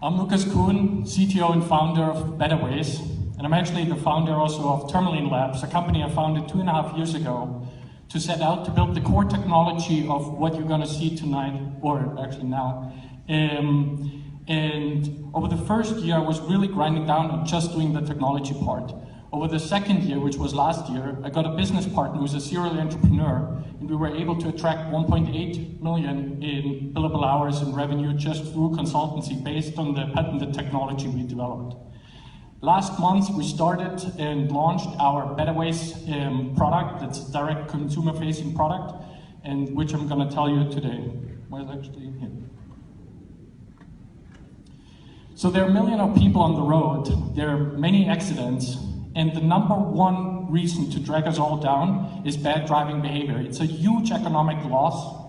I'm Lucas Kuhn, CTO and founder of Better Ways, and I'm actually the founder also of Tourmaline Labs, a company I founded 2.5 years ago to set out to build the core technology of what you're going to see tonight, or actually now. And over the first year, I was really grinding down on just doing the technology part. Over the second year, which was last year, I got a business partner who's a serial entrepreneur, and we were able to attract 1.8 million in billable hours in revenue just through consultancy based on the patented technology we developed. Last month, we started and launched our Better Ways product. That's a direct consumer-facing product, and which I'm going to tell you today. Well, actually, here. So there are 1 million of people on the road. There are many accidents, And the number one reason to drag us all down is bad driving behavior. It's a huge economic loss,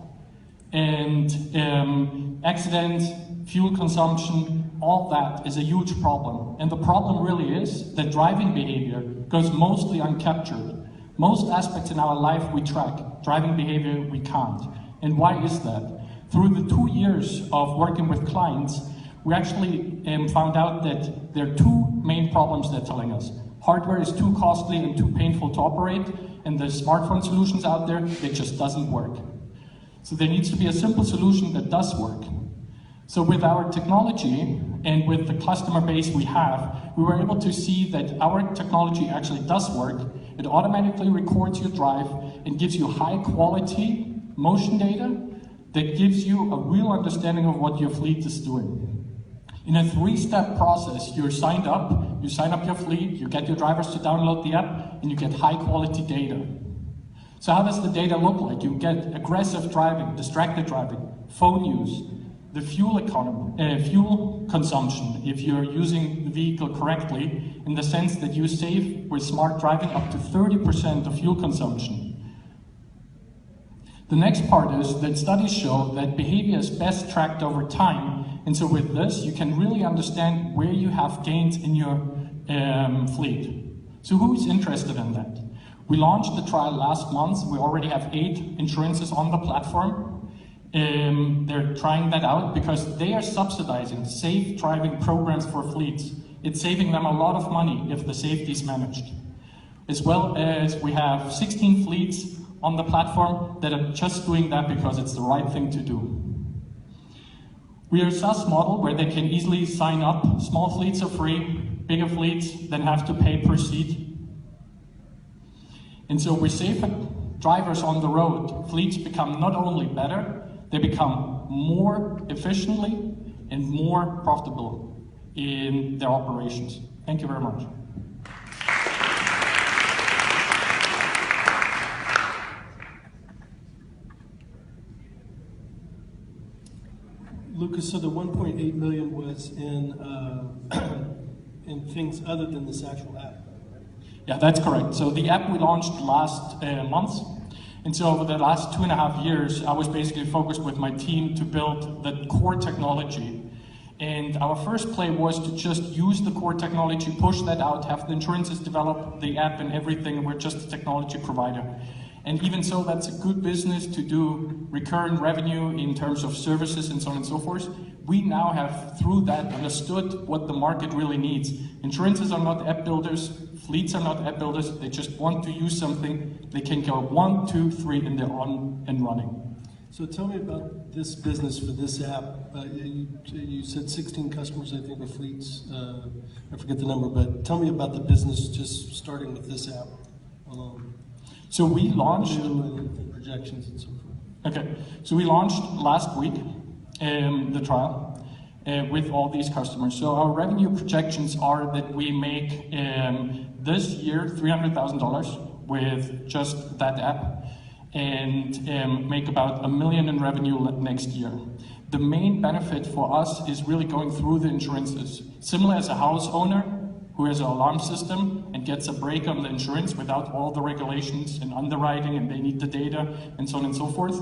and accidents, fuel consumption, all that is a huge problem. And the problem really is that driving behavior goes mostly uncaptured. Most aspects in our life we track, driving behavior we can't. And why is that? Through the 2 years of working with clients, we actually found out that there are two main problems they're telling us. Hardware is too costly and too painful to operate, and the smartphone solutions out there, it just doesn't work. So there needs to be a simple solution that does work. So with our technology and with the customer base we have, we were able to see that our technology actually does work. It automatically records your drive and gives you high quality motion data that gives you a real understanding of what your fleet is doing. In a 3-step process, you're signed up, you sign up your fleet, you get your drivers to download the app, and you get high quality data. So how does the data look like? You get aggressive driving, distracted driving, phone use, the fuel economy, fuel consumption, if you're using the vehicle correctly, in the sense that you save with smart driving up to 30% of fuel consumption. The next part is that studies show that behavior is best tracked over time, and so with this, you can really understand where you have gains in your fleet. So who's interested in that? We launched the trial last month. We already have 8 insurances on the platform. They're trying that out because they are subsidizing safe driving programs for fleets. It's saving them a lot of money if the safety is managed. As well as we have 16 fleets on the platform that are just doing that because it's the right thing to do. We are a SaaS model where they can easily sign up. Small fleets are free, bigger fleets then have to pay per seat. And so with safer drivers on the road, fleets become not only better, they become more efficiently and more profitable in their operations. Thank you very much. Lucas, so the 1.8 million was in in things other than this actual app. Yeah, that's correct. So the app we launched last month, and so over the last 2.5 years, I was basically focused with my team to build the core technology. And our first play was to just use the core technology, push that out, have the insurances develop the app and everything. We're just a technology provider. And even so, that's a good business to do recurring revenue in terms of services and so on and so forth. We now have, through that, understood what the market really needs. Insurances are not app builders, fleets are not app builders, they just want to use something. They can go 1, 2, 3, and they're on and running. So tell me about this business for this app. You said 16 customers, I think, or fleets. I forget the number, but tell me about the business just starting with this app alone. So we launched projections and so forth. Okay, so we launched last week the trial with all these customers. So our revenue projections are that we make this year $300,000 with just that app, and make about $1 million in revenue next year. The main benefit for us is really going through the insurances. Similar as a house owner who has an alarm system and gets a break on the insurance without all the regulations and underwriting, and they need the data and so on and so forth.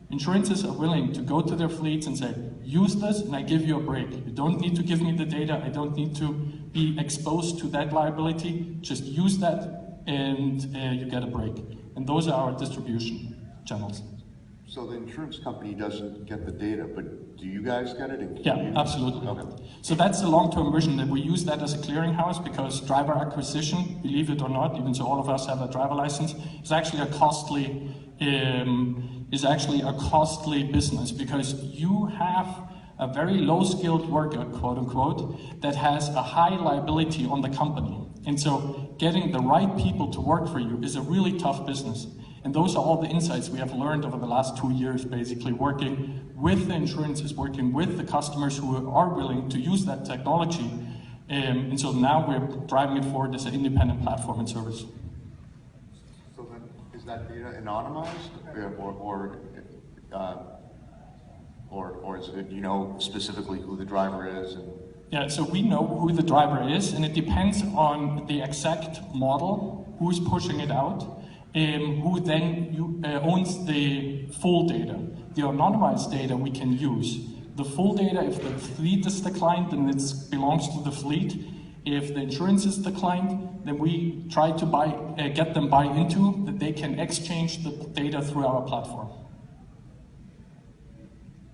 Insurances are willing to go to their fleets and say, use this and I give you a break. You don't need to give me the data, I don't need to be exposed to that liability, just use that and you get a break. And those are our distribution channels. So the insurance company doesn't get the data, but do you guys get it? Yeah, absolutely. Okay. So that's the long-term vision, that we use that as a clearinghouse, because driver acquisition, believe it or not, even so all of us have a driver license, is actually a costly business, because you have a very low-skilled worker, quote unquote, that has a high liability on the company. And so getting the right people to work for you is a really tough business. And those are all the insights we have learned over the last 2 years, basically working with the insurances, working with the customers who are willing to use that technology. And so now we're driving it forward as an independent platform and service. So then, is that data anonymized, or is it, you know, specifically who the driver is? And Yeah, so we know who the driver is, and it depends on the exact model, who's pushing it out, who then owns the full data. The anonymized data we can use. The full data, if the fleet is declined, then it belongs to the fleet. If the insurance is declined, then we try to get them buy into that they can exchange the data through our platform.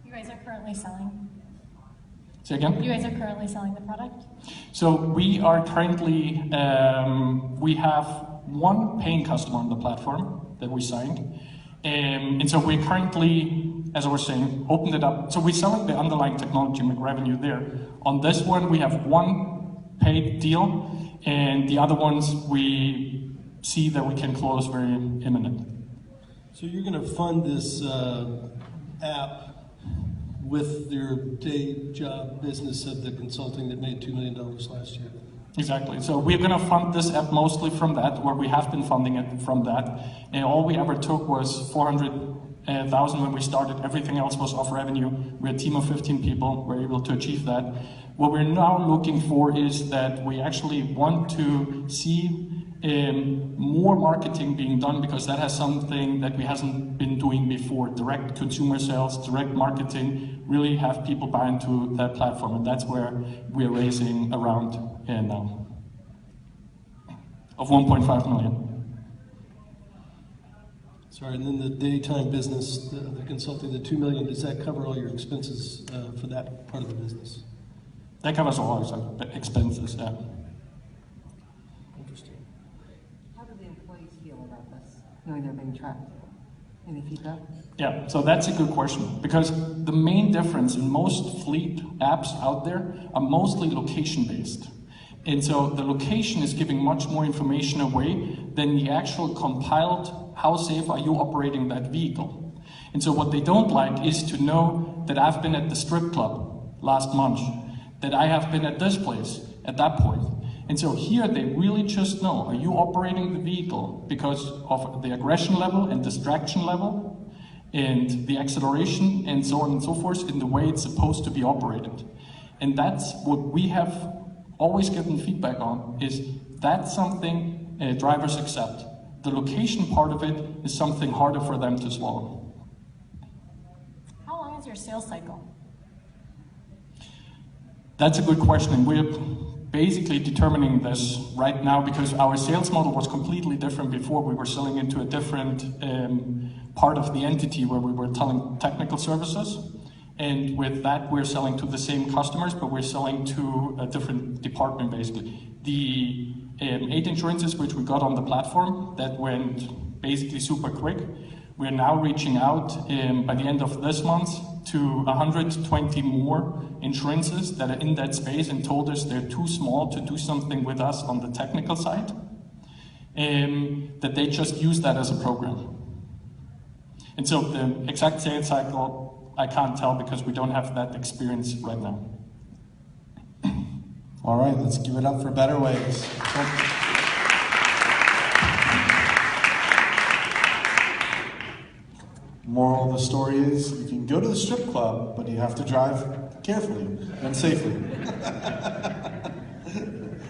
You guys are currently selling? Say again? You guys are currently selling the product? So we are currently, we have one paying customer on the platform that we signed. And so we currently, as I was saying, opened it up. So we're selling the underlying technology, make revenue there. On this one, we have one paid deal, and the other ones we see that we can close very imminent. So you're going to fund this app with your day job business of the consulting that made $2 million last year? Exactly. So we're going to fund this app mostly from that, or we have been funding it from that. And all we ever took was $400,000 when we started. Everything else was off revenue. We're a team of 15 people. We're able to achieve that. What we're now looking for is that we actually want to see more marketing being done, because that has something that we hasn't been doing before. Direct consumer sales, direct marketing, really have people buy into that platform, and that's where we're raising around now of 1.5 million. Sorry, and then the daytime business, the consulting, the $2 million, does that cover all your expenses for that part of the business? That covers all our expenses, yeah. Interesting. How do the employees feel about this, knowing they're being tracked? Any feedback? Yeah, so that's a good question, because the main difference in most fleet apps out there are mostly location-based. And so the location is giving much more information away than the actual compiled, how safe are you operating that vehicle? And so what they don't like is to know that I've been at the strip club last month, that I have been at this place at that point. And so here they really just know, are you operating the vehicle because of the aggression level and distraction level and the acceleration and so on and so forth in the way it's supposed to be operated. And that's what we have always gotten feedback on, is that's something drivers accept. The location part of it is something harder for them to swallow. How long is your sales cycle? That's a good question. We're basically determining this right now because our sales model was completely different before. We were selling into a different part of the entity where we were selling technical services. And with that, we're selling to the same customers, but we're selling to a different department, basically. The 8 insurances which we got on the platform, that went basically super quick. We're now reaching out by the end of this month to 120 more insurances that are in that space and told us they're too small to do something with us on the technical side, that they just use that as a program. And so the exact sales cycle, I can't tell because we don't have that experience right now. All right, let's give it up for Better Ways. Moral of the story is, you can go to the strip club, but you have to drive carefully and safely.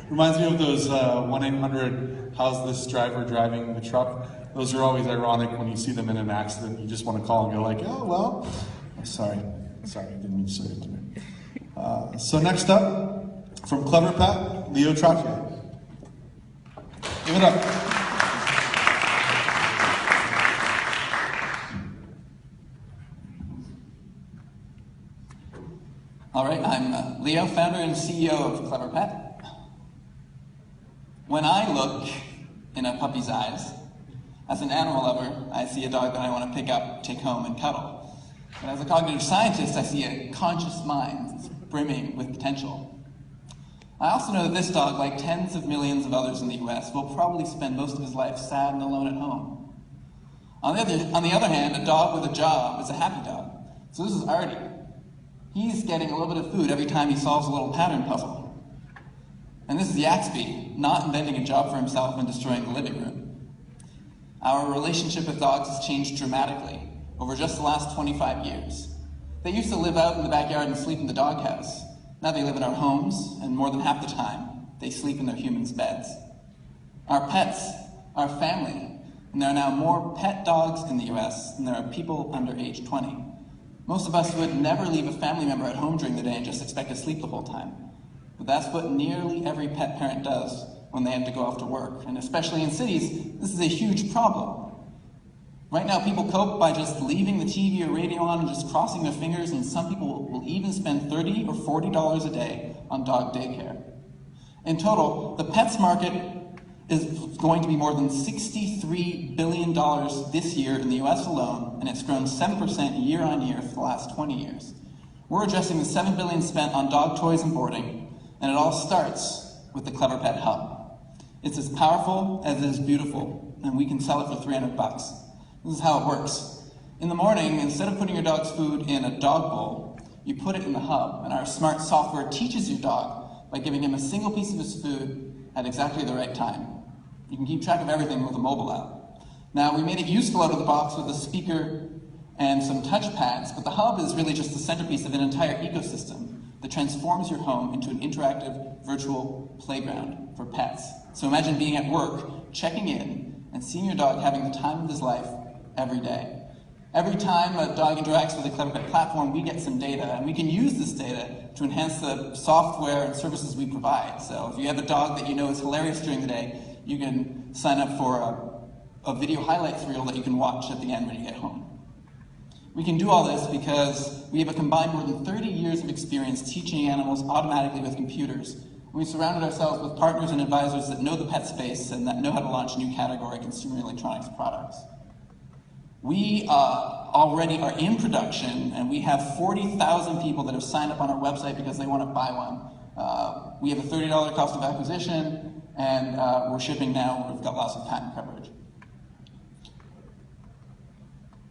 Reminds me of those 1-800, how's this driver driving the truck? Those are always ironic when you see them in an accident. You just want to call and go like, oh, well, sorry, didn't mean to say it to me. So next up, from Clever Pat, Leo Trottier. Give it up. All right, I'm Leo, founder and CEO of Clever Pet. When I look in a puppy's eyes, as an animal lover, I see a dog that I want to pick up, take home, and cuddle. But as a cognitive scientist, I see a conscious mind that's brimming with potential. I also know that this dog, like tens of millions of others in the US, will probably spend most of his life sad and alone at home. On the other hand, a dog with a job is a happy dog. So this is Artie. He's getting a little bit of food every time he solves a little pattern puzzle. And this is Yaxby, not inventing a job for himself and destroying the living room. Our relationship with dogs has changed dramatically over just the last 25 years. They used to live out in the backyard and sleep in the doghouse. Now they live in our homes, and more than half the time, they sleep in their humans' beds. Our pets, our family, and there are now more pet dogs in the US than there are people under age 20. Most of us would never leave a family member at home during the day and just expect to sleep the whole time. But that's what nearly every pet parent does when they have to go off to work. And especially in cities, this is a huge problem. Right now, people cope by just leaving the TV or radio on and just crossing their fingers, and some people will even spend $30 or $40 a day on dog daycare. In total, the pets market is going to be more than $63 billion this year in the US alone, and it's grown 7% year on year for the last 20 years. We're addressing the $7 billion spent on dog toys and boarding, and it all starts with the Clever Pet Hub. It's as powerful as it is beautiful, and we can sell it for $300. This is how it works. In the morning, instead of putting your dog's food in a dog bowl, you put it in the hub, and our smart software teaches your dog by giving him a single piece of his food at exactly the right time. You can keep track of everything with a mobile app. Now, we made it useful out of the box with a speaker and some touch pads, but the hub is really just the centerpiece of an entire ecosystem that transforms your home into an interactive virtual playground for pets. So imagine being at work, checking in, and seeing your dog having the time of his life every day. Every time a dog interacts with the Clever Pet platform, we get some data, and we can use this data to enhance the software and services we provide. So if you have a dog that you know is hilarious during the day, you can sign up for a video highlights reel that you can watch at the end when you get home. We can do all this because we have a combined more than 30 years of experience teaching animals automatically with computers. We surrounded ourselves with partners and advisors that know the pet space and that know how to launch new category consumer electronics products. We already are in production, and we have 40,000 people that have signed up on our website because they want to buy one. We have a $30 cost of acquisition, and we're shipping now. We've got lots of patent coverage.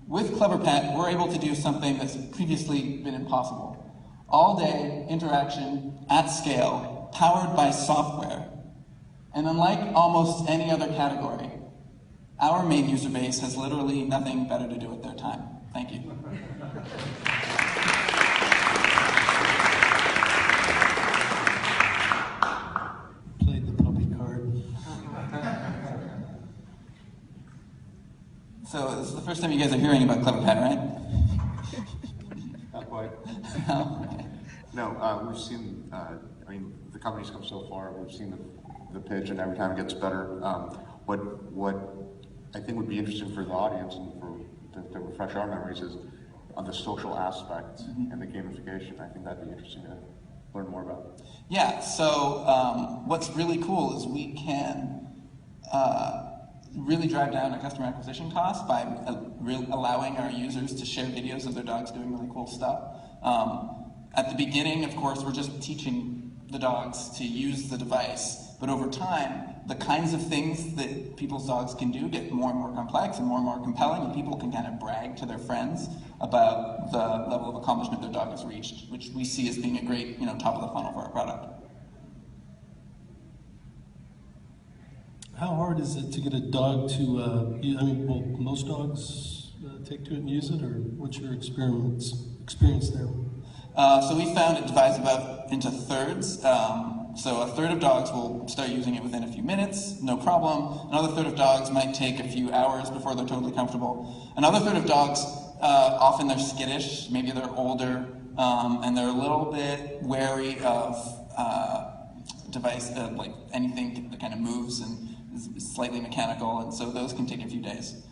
With Clever Pet, we're able to do something that's previously been impossible. All-day interaction at scale, powered by software. And unlike almost any other category, our main user base has literally nothing better to do with their time. Thank you. Played the puppy card. So this is the first time you guys are hearing about Clever Pet, right? Not quite. No, we've seen, I mean, the company's come so far, we've seen the pitch, and every time it gets better. What I think would be interesting for the audience and to refresh our memories is on the social aspect and the gamification. I think that'd be interesting to learn more about. Yeah, so what's really cool is we can really drive down our customer acquisition costs by allowing our users to share videos of their dogs doing really cool stuff. At the beginning, of course, we're just teaching the dogs to use the device, but over time, the kinds of things that people's dogs can do get more and more complex and more compelling, and people can kind of brag to their friends about the level of accomplishment their dog has reached, which we see as being a great, top of the funnel for our product. How hard is it to get a dog to, will most dogs take to it and use it, or what's your experience there? So we found it divides about into thirds. So a third of dogs will start using it within a few minutes, no problem. Another third of dogs might take a few hours before they're totally comfortable. Another third of dogs, often they're skittish, maybe they're older, and they're a little bit wary of device, like anything that kind of moves and is slightly mechanical, and so those can take a few days.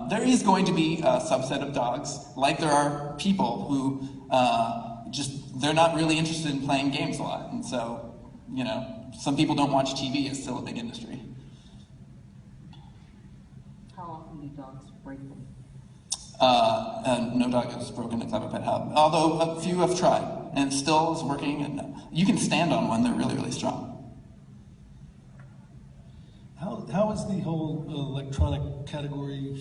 There is going to be a subset of dogs, like there are people who they're not really interested in playing games a lot, and so, some people don't watch TV. It's still a big industry. How often do dogs break them? No dog has broken the Clever Pet Hub, although a few have tried, and it still is working, and you can stand on one. They're really, really strong. How is the whole electronic category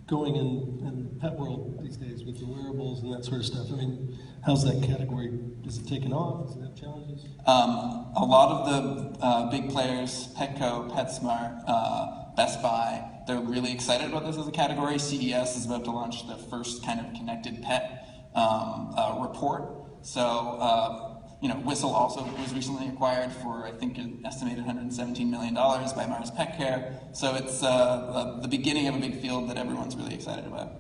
going in the pet world these days with the wearables and that sort of stuff? I mean, how's that category? Is it taking off? Does it have challenges? A lot of the big players, Petco, PetSmart, Best Buy, they're really excited about this as a category. CES is about to launch the first kind of connected pet report. So, Whistle also was recently acquired for, I think, an estimated $117 million by Mars Pet Care. So it's the beginning of a big field that everyone's really excited about.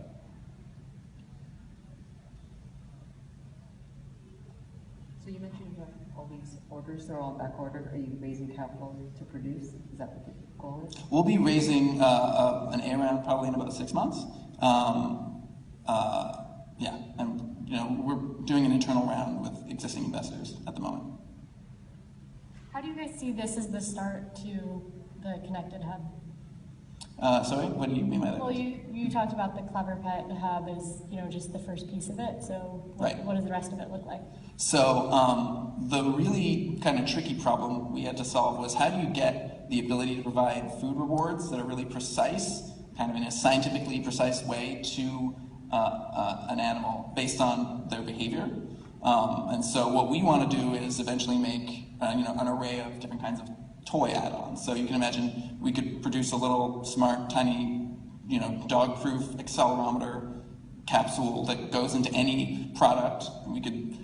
So you mentioned you have all these orders, they're all back ordered. Are you raising capital to produce? Is that what the goal is? We'll be raising an A round probably in about 6 months. Yeah, and we're doing an internal round with existing investors at the moment. How do you guys see this as the start to the Connected Hub? Sorry, what do you mean by that? Well, you talked about the Clever Pet Hub as just the first piece of it. So what does the rest of it look like? So the really kind of tricky problem we had to solve was how do you get the ability to provide food rewards that are really precise, kind of in a scientifically precise way to an animal based on their behavior. And so what we want to do is eventually make an array of different kinds of toy add-ons. So you can imagine we could produce a little smart, tiny, dog-proof accelerometer capsule that goes into any product. We could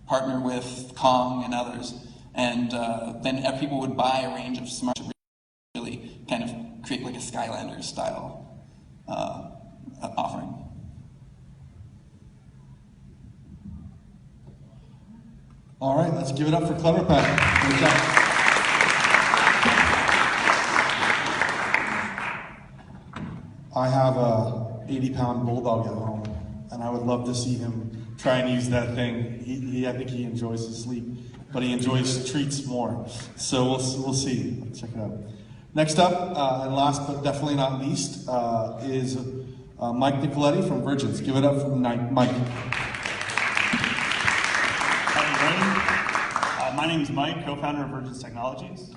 partner with Kong and others, and then people would buy a range of smart, really kind of create like a Skylanders style offering. All right, let's give it up for Clever Pet. Great job. I have a 80-pound bulldog at home, and I would love to see him try and use that thing. I think he enjoys his sleep, but he enjoys treats more. So we'll see. Let's check it out. Next up, and last but definitely not least, is Mike Nicoletti from Virgins. Give it up for Mike. My name is Mike, co-founder of Virgins Technologies.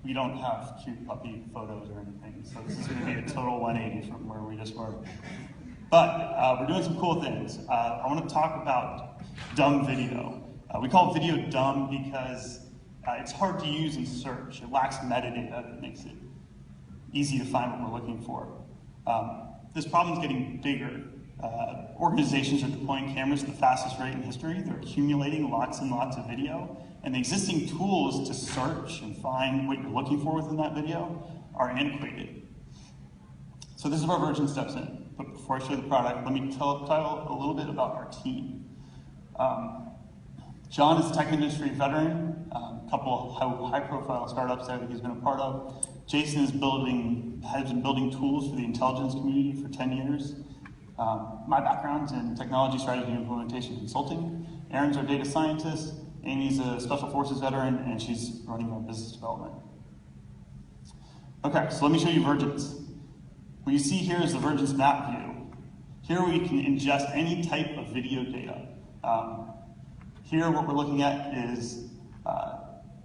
We don't have cute puppy photos or anything, so this is going to be a total 180 from where we just were. But we're doing some cool things. I want to talk about dumb video. We call video dumb because it's hard to use in search. It lacks metadata that makes it easy to find what we're looking for. This problem is getting bigger. Organizations are deploying cameras at the fastest rate in history. They're accumulating lots and lots of video, and the existing tools to search and find what you're looking for within that video are antiquated. So this is where Virgin steps in. But before I show the product, let me tell a little bit about our team. John is a tech industry veteran, a couple of high-profile startups there that he's been a part of. Jason has been building tools for the intelligence community for 10 years. My background's in technology strategy and implementation consulting. Erin's our data scientist. Amy's a special forces veteran, and she's running our business development. Okay, so let me show you Virgins. What you see here is the Virgins map view. Here we can ingest any type of video data. Here what we're looking at is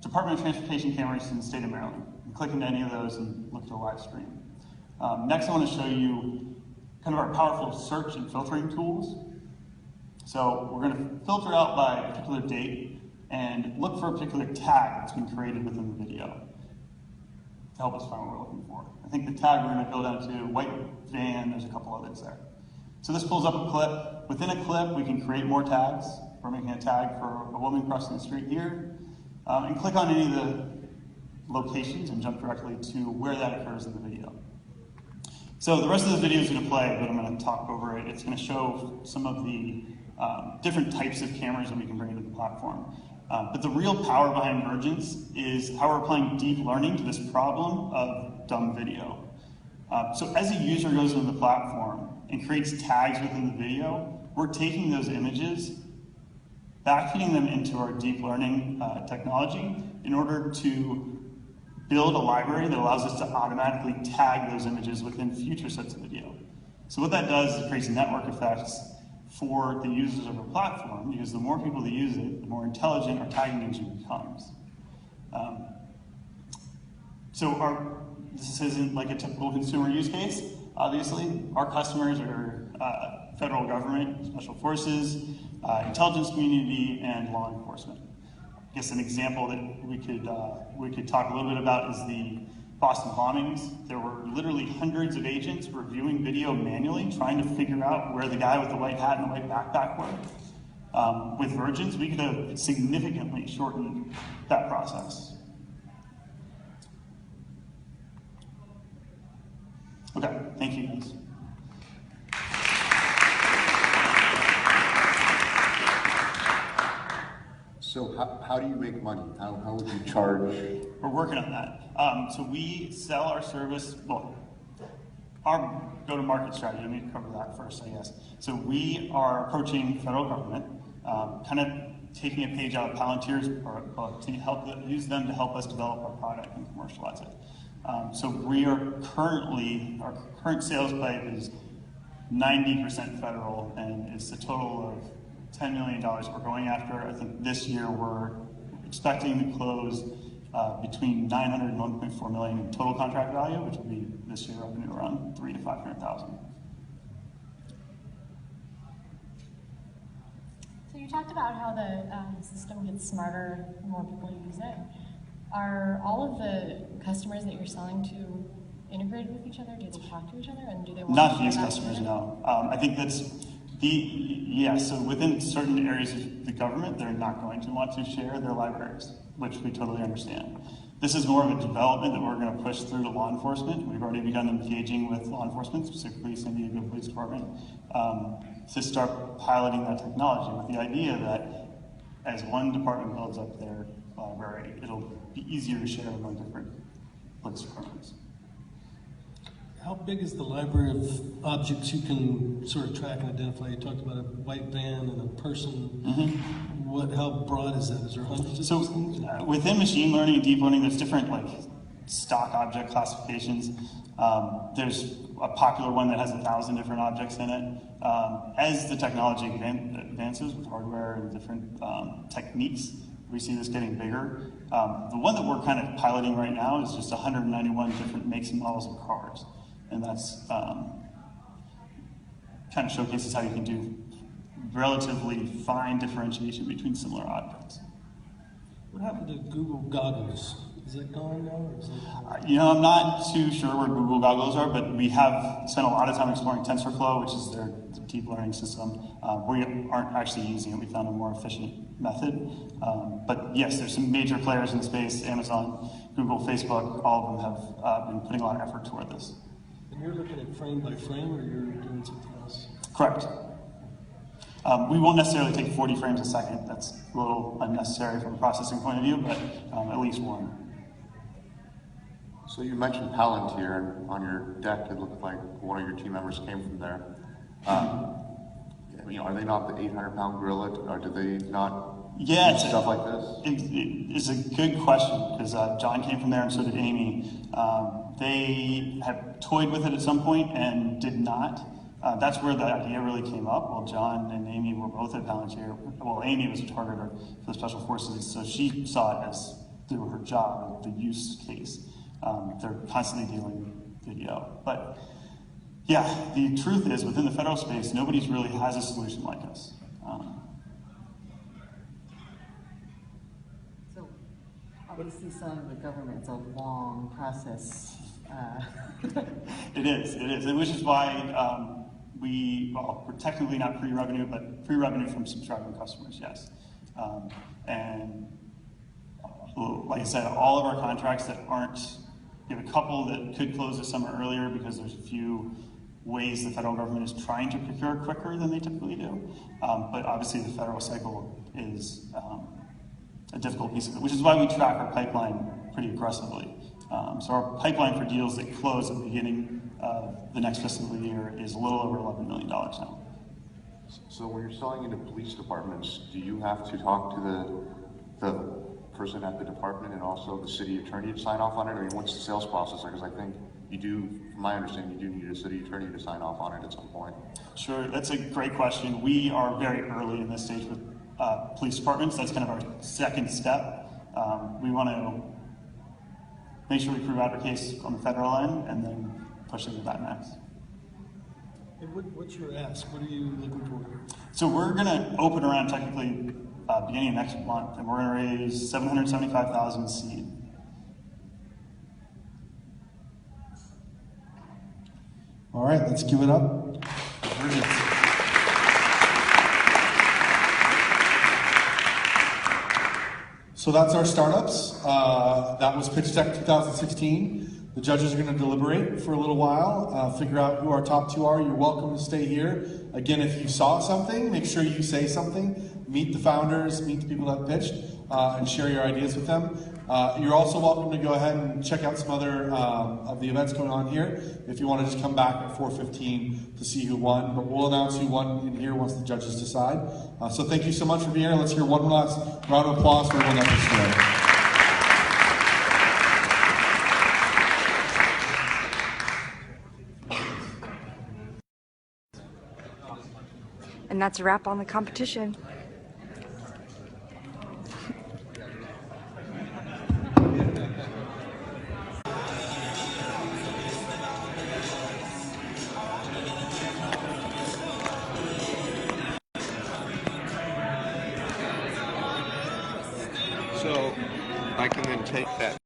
Department of Transportation cameras in the state of Maryland. You click into any of those and look at a live stream. Next I want to show you kind of our powerful search and filtering tools. So we're going to filter out by a particular date and look for a particular tag that's been created within the video to help us find what we're looking for. I think the tag we're going to go down to white van, there's a couple others there. So this pulls up a clip. Within a clip, we can create more tags. We're making a tag for a woman crossing the street here. And click on any of the locations and jump directly to where that occurs in the video. So the rest of the video is going to play, but I'm going to talk over it. It's going to show some of the different types of cameras that we can bring into the platform. But the real power behind Virgins is how we're applying deep learning to this problem of dumb video. So as a user goes into the platform and creates tags within the video, we're taking those images, backfeeding them into our deep learning technology in order to build a library that allows us to automatically tag those images within future sets of video. So what that does is it creates network effects for the users of our platform, because the more people that use it, the more intelligent our tagging engine becomes. This isn't like a typical consumer use case, obviously. Our customers are federal government, special forces, intelligence community, and law enforcement. I guess an example that we could talk a little bit about is the Boston bombings. There were literally hundreds of agents reviewing video manually, trying to figure out where the guy with the white hat and the white backpack were. With Virgins, we could have significantly shortened that process. Okay, thank you guys. So how do you make money? How would you charge? We're working on that. So we sell our service, well, our go-to-market strategy, let me cover that first, I guess. So we are approaching federal government, kind of taking a page out of Palantir's to use them to help us develop our product and commercialize it. So we are currently, our current sales pipe is 90% federal, and it's a total of $10 million we're going after. I think this year we're expecting to close between 900 and 1.4 million in total contract value, which will be this year revenue around 300 to 500,000. So you talked about how the system gets smarter the more people use it. Are all of the customers that you're selling to integrated with each other? Do they talk to each other, and do they want Not to share these that customers, together? no. I think that's so within certain areas of the government, they're not going to want to share their libraries, which we totally understand. This is more of a development that we're going to push through to law enforcement. We've already begun engaging with law enforcement, specifically San Diego Police Department, to start piloting that technology with the idea that as one department builds up their library, it'll be easier to share among different police departments. How big is the library of objects you can sort of track and identify? You talked about a white van and a person. Mm-hmm. How broad is that? Is there hundreds of those things? Within machine learning and deep learning, there's different stock object classifications. There's a popular one that has 1,000 different objects in it. As the technology advances with hardware and different techniques, we see this getting bigger. The one that we're kind of piloting right now is just 191 different makes and models of cars. And that's kind of showcases how you can do relatively fine differentiation between similar objects. What happened to Google goggles? Is that gone now? Or is that... I'm not too sure where Google goggles are, but we have spent a lot of time exploring TensorFlow, which is their deep learning system. We aren't actually using it. We found a more efficient method. But yes, there's some major players in the space, Amazon, Google, Facebook, all of them have been putting a lot of effort toward this. And you're looking at frame by frame, or you're doing something else? Correct. We won't necessarily take 40 frames a second. That's a little unnecessary from a processing point of view, but at least one. So you mentioned Palantir, and on your deck it looked like one of your team members came from there. Are they not the 800-pound gorilla, or do they not do stuff like this? It's a good question, because John came from there and so did Amy. They had toyed with it at some point and did not. That's where the idea really came up. Well, John and Amy were both at Palantir. Well, Amy was a targeter for the Special Forces, so she saw it as through her job, the use case. They're constantly dealing video. But yeah, the truth is, within the federal space, nobody really has a solution like us. So obviously selling to the government's a long process. It is, which is why we're technically not pre-revenue, but pre-revenue from subscribing customers, yes. And like I said, all of our contracts that aren't, we have a couple that could close this summer earlier because there's a few ways the federal government is trying to procure quicker than they typically do. But obviously the federal cycle is a difficult piece of it, which is why we track our pipeline pretty aggressively. So our pipeline for deals that close at the beginning of the next fiscal year is a little over $11 million now. So when you're selling into police departments, do you have to talk to the person at the department and also the city attorney to sign off on it? I mean, what's the sales process like? Because I think you do, from my understanding, you do need a city attorney to sign off on it at some point. Sure, that's a great question. We are very early in this stage with police departments. That's kind of our second step. We want to make sure we prove out our case on the federal end and then push into that next. And what's your ask? What are you looking for? So we're going to open around technically beginning of next month, and we're going to raise $775,000 seed. All right, let's give it up. So that's our startups. That was PitchTech 2016. The judges are going to deliberate for a little while, figure out who our top 2 are. You're welcome to stay here. Again, if you saw something, make sure you say something. Meet the founders, meet the people that pitched, and share your ideas with them. You're also welcome to go ahead and check out some other of the events going on here if you want to just come back at 4:15 to see who won. But we'll announce who won in here once the judges decide. So thank you so much for being here. Let's hear one last round of applause for everyone that pitched today. And that's a wrap on the competition. So I can then take that